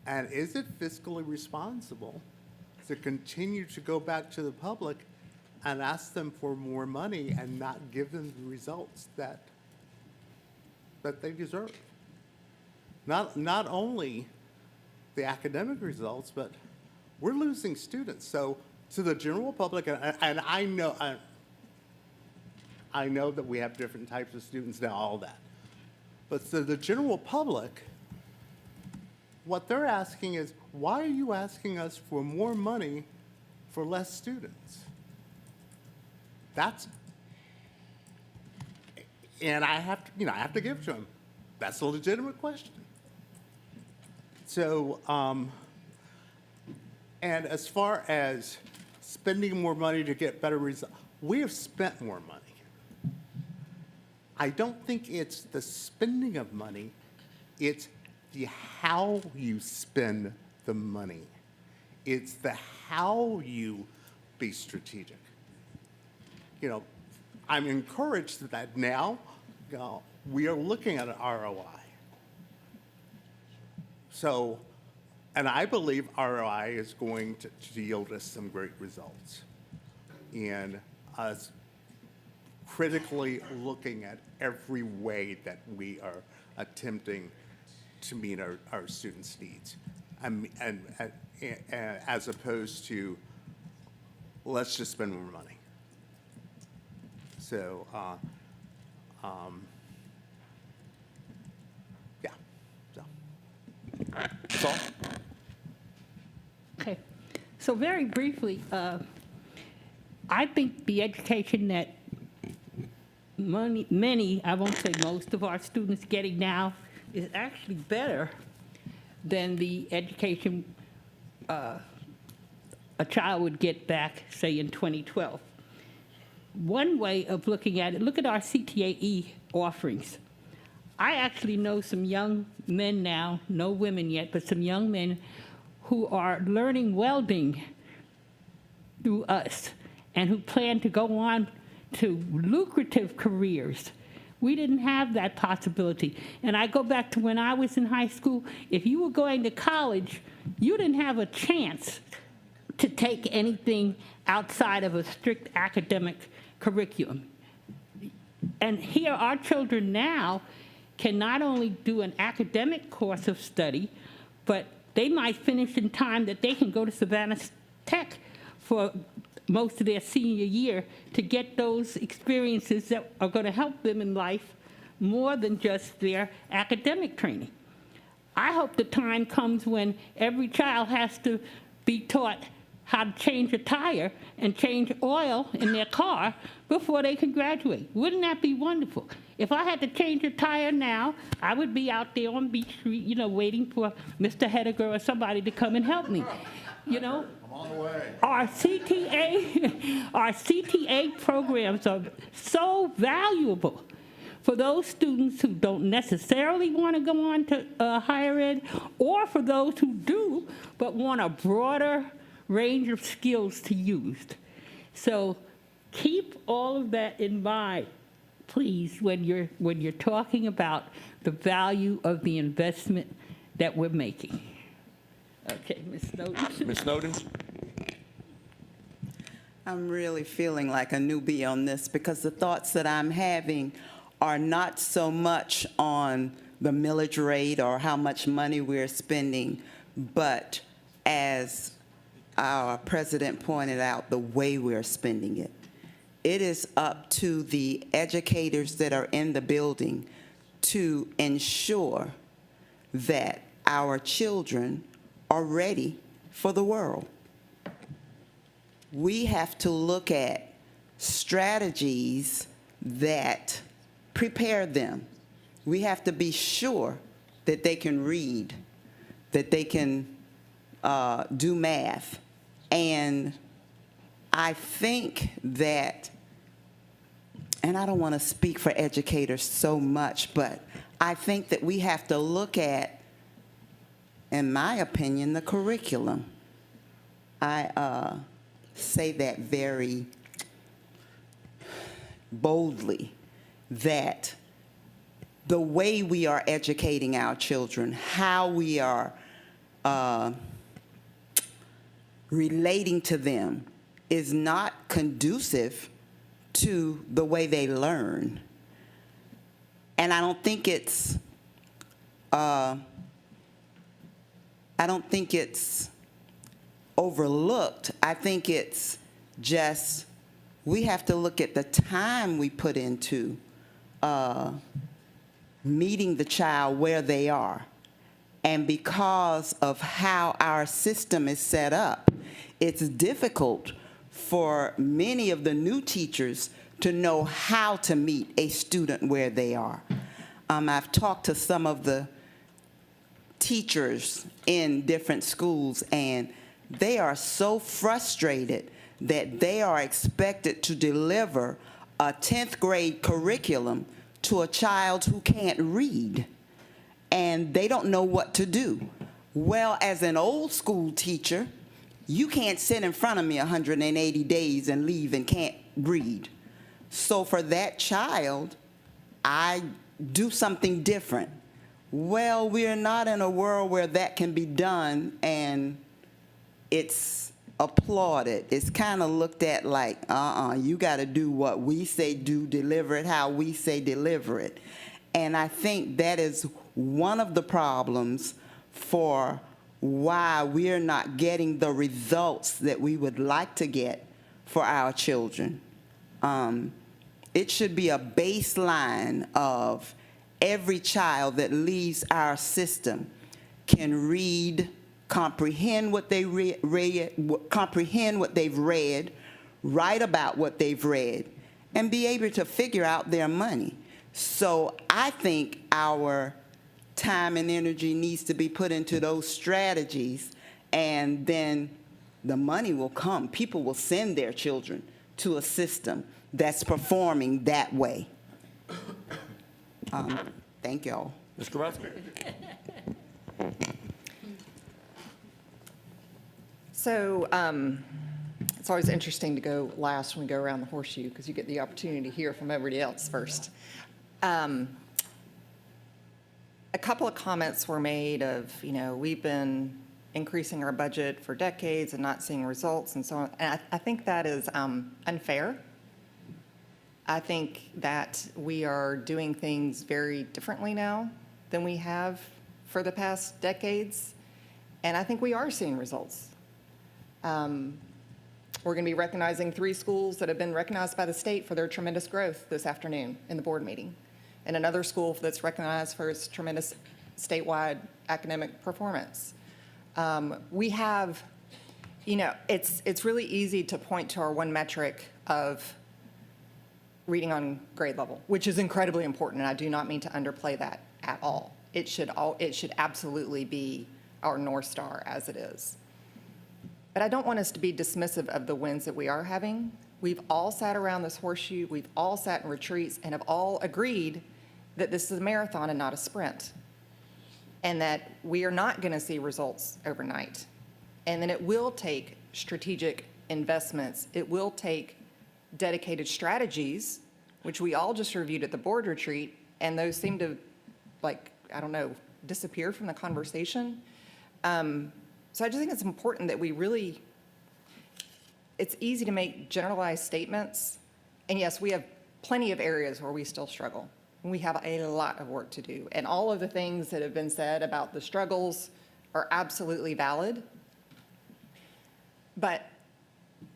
And is it fiscally responsible to continue to go back to the public and ask them for more money and not give them the results that they deserve? Not only the academic results, but we're losing students. So to the general public, and I know that we have different types of students now, all that. But to the general public, what they're asking is, why are you asking us for more money for less students? And I have to give to them. That's a legitimate question. So, and as far as spending more money to get better results, we have spent more money. I don't think it's the spending of money, it's the how you spend the money. It's the how you be strategic. You know, I'm encouraged that now we are looking at an ROI. So, and I believe ROI is going to yield us some great results. And us critically looking at every way that we are attempting to meet our students' needs. And as opposed to, let's just spend more money. So, yeah, so. That's all? Okay, so very briefly, I think the education that many, I won't say most of our students getting now is actually better than the education a child would get back, say, in 2012. One way of looking at it, look at our CTAE offerings. I actually know some young men now, no women yet, but some young men who are learning welding through us and who plan to go on to lucrative careers. We didn't have that possibility. And I go back to when I was in high school, if you were going to college, you didn't have a chance to take anything outside of a strict academic curriculum. And here, our children now can not only do an academic course of study, but they might finish in time that they can go to Savannah Tech for most of their senior year to get those experiences that are going to help them in life more than just their academic training. I hope the time comes when every child has to be taught how to change a tire and change oil in their car before they can graduate. Wouldn't that be wonderful? If I had to change a tire now, I would be out there on Beach Street, you know, waiting for Mr. Hediger or somebody to come and help me. You know, our CTA programs are so valuable for those students who don't necessarily want to go on to higher ed, or for those who do but want a broader range of skills to use. So keep all of that in mind, please, when you're talking about the value of the investment that we're making. Okay, Ms. Snowden. Ms. Snowden? I'm really feeling like a newbie on this because the thoughts that I'm having are not so much on the millage rate or how much money we're spending, but as our president pointed out, the way we're spending it. It is up to the educators that are in the building to ensure that our children are ready for the world. We have to look at strategies that prepare them. We have to be sure that they can read, that they can do math. And I think that, and I don't want to speak for educators so much, but I think that we have to look at, in my opinion, the curriculum. I say that very boldly that the way we are educating our children, how we are relating to them, is not conducive to the way they learn. And I don't think it's overlooked. I think it's just, we have to look at the time we put into meeting the child where they are. And because of how our system is set up, it's difficult for many of the new teachers to know how to meet a student where they are. I've talked to some of the teachers in different schools, and they are so frustrated that they are expected to deliver a 10th grade curriculum to a child who can't read, and they don't know what to do. Well, as an old school teacher, you can't sit in front of me 180 days and leave and can't read. So for that child, I do something different. Well, we're not in a world where that can be done and it's applauded. It's kind of looked at like, you got to do what we say do, deliver it how we say deliver it. And I think that is one of the problems for why we're not getting the results that we would like to get for our children. It should be a baseline of every child that leaves our system can read, comprehend what they comprehend what they've read, write about what they've read, and be able to figure out their money. So I think our time and energy needs to be put into those strategies, and then the money will come. People will send their children to a system that's performing that way. Thank y'all. Mr. Kowalski? So it's always interesting to go last when we go around the horseshoe because you get the opportunity to hear from everybody else first. A couple of comments were made of, we've been increasing our budget for decades and not seeing results and so on. And I think that is unfair. I think that we are doing things very differently now than we have for the past decades. And I think we are seeing results. We're going to be recognizing 3 schools that have been recognized by the state for their tremendous growth this afternoon in the board meeting, and another school that's recognized for its tremendous statewide academic performance. We have, it's really easy to point to our one metric of reading on grade level, which is incredibly important, and I do not mean to underplay that at all. It should absolutely be our North Star as it is. But I don't want us to be dismissive of the wins that we are having. We've all sat around this horseshoe, we've all sat in retreats and have all agreed that this is a marathon and not a sprint, and that we are not going to see results overnight. And then it will take strategic investments. It will take dedicated strategies, which we all just reviewed at the board retreat, and those seem to, disappear from the conversation. So I just think it's important that we really, it's easy to make generalized statements, and yes, we have plenty of areas where we still struggle. We have a lot of work to do, and all of the things that have been said about the struggles are absolutely valid. But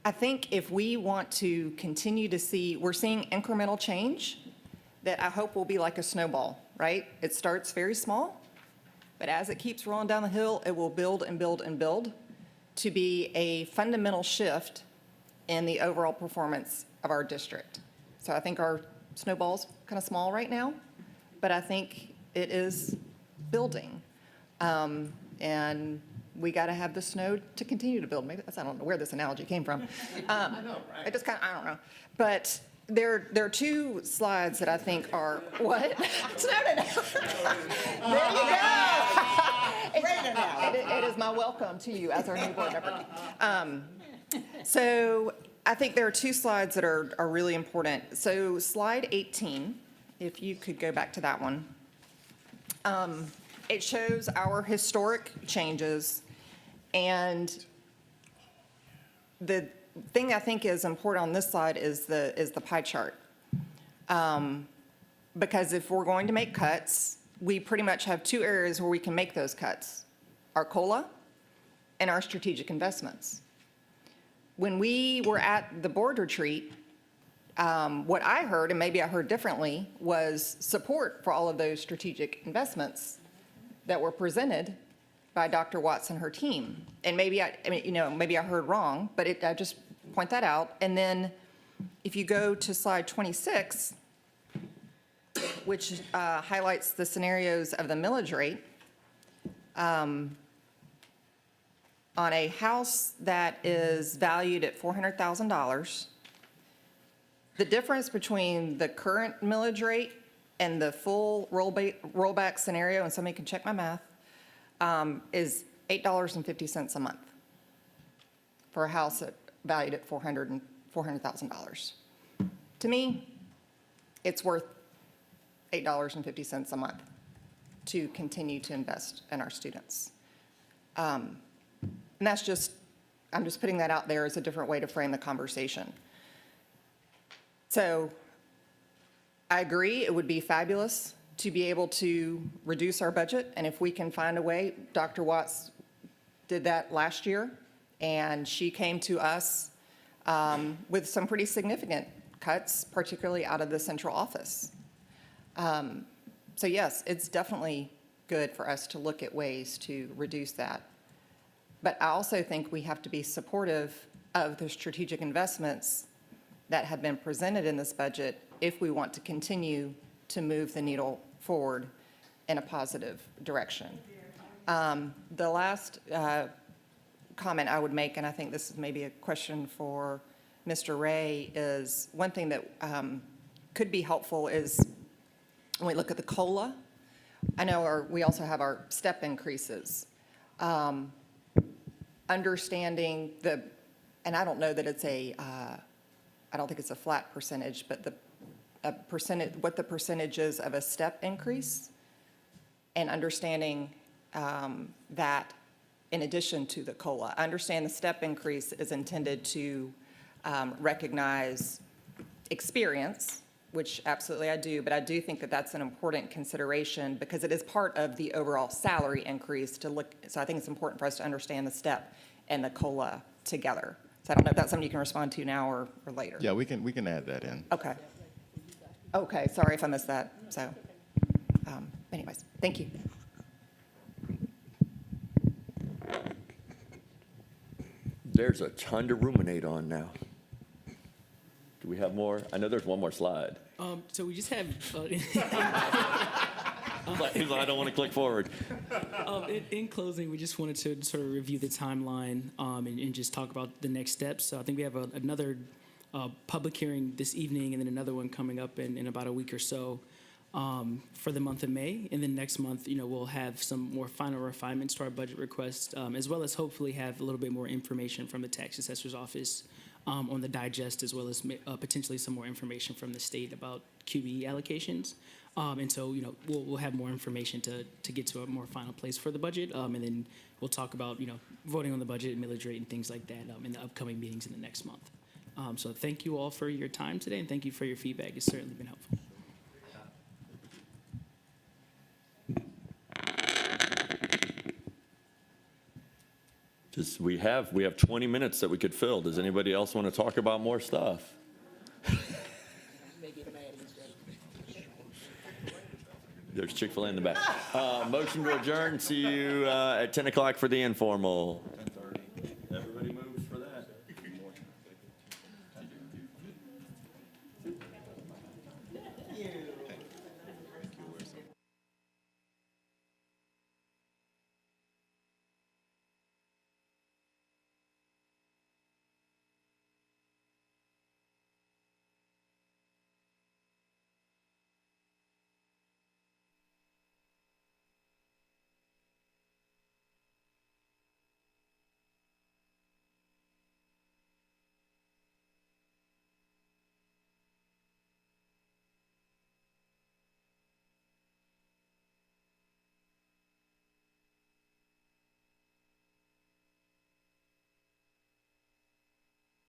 I think if we want to continue to see, we're seeing incremental change that I hope will be like a snowball, right? It starts very small, but as it keeps rolling down the hill, it will build and build and build to be a fundamental shift in the overall performance of our district. So I think our snowball's kind of small right now, but I think it is building. And we got to have the snow to continue to build. Maybe that's, I don't know where this analogy came from. I know, right? It just kind of, I don't know. But there are 2 slides that I think are, what? Snowed it. There you go. It is my welcome to you as our new board member. So I think there are two slides that are really important. So slide 18, if you could go back to that one. It shows our historic changes, and the thing I think is important on this slide is the pie chart. Because if we're going to make cuts, we pretty much have two areas where we can make those cuts: our COLA and our strategic investments. When we were at the board retreat, what I heard, and maybe I heard differently, was support for all of those strategic investments that were presented by Dr. Watts and her team. And maybe maybe I heard wrong, but I just point that out. And then if you go to slide 26, which highlights the scenarios of the millage rate, on a house that is valued at $400,000, the difference between the current millage rate and the full rollback scenario, and somebody can check my math, is $8.50 a month for a house valued at $400,000. To me, it's worth $8.50 a month to continue to invest in our students. And that's just, I'm just putting that out there as a different way to frame the conversation. So I agree, it would be fabulous to be able to reduce our budget, and if we can find a way, Dr. Watts did that last year, and she came to us with some pretty significant cuts, particularly out of the central office. So yes, it's definitely good for us to look at ways to reduce that. But I also think we have to be supportive of the strategic investments that have been presented in this budget if we want to continue to move the needle forward in a positive direction. The last comment I would make, and I think this is maybe a question for Mr. Ray, is one thing that could be helpful is when we look at the COLA, I know we also have our step increases. Understanding and I don't know that it's I don't think it's a flat percentage, but what the percentage is of a step increase, and understanding that in addition to the COLA. I understand the step increase is intended to recognize experience, which absolutely I do, but I do think that that's an important consideration because it is part of the overall salary increase to look. So I think it's important for us to understand the step and the COLA together. So I don't know if that's something you can respond to now or later. Yeah, we can add that in. Okay. Okay, sorry if I missed that. So anyways, thank you. There's a ton to ruminate on now. Do we have more? I know there's one more slide. So we just have, He's like, I don't want to click forward. in closing, we just wanted to sort of review the timeline and just talk about the next steps. So I think we have another public hearing this evening and then another one coming up in about a week or so for the month of May. And then next month, we'll have some more final refinements to our budget request, as well as hopefully have a little bit more information from the tax assessor's office on the digest, as well as potentially some more information from the state about QE allocations. And so, we'll have more information to get to a more final place for the budget. And then we'll talk about, voting on the budget and millage rate and things like that in the upcoming meetings in the next month. So thank you all for your time today, and thank you for your feedback. It's certainly been helpful. We have 20 minutes that we could fill. Does anybody else want to talk about more stuff? There's Chick-fil-A in the back. Motion to adjourn. See you at 10 o'clock for the informal.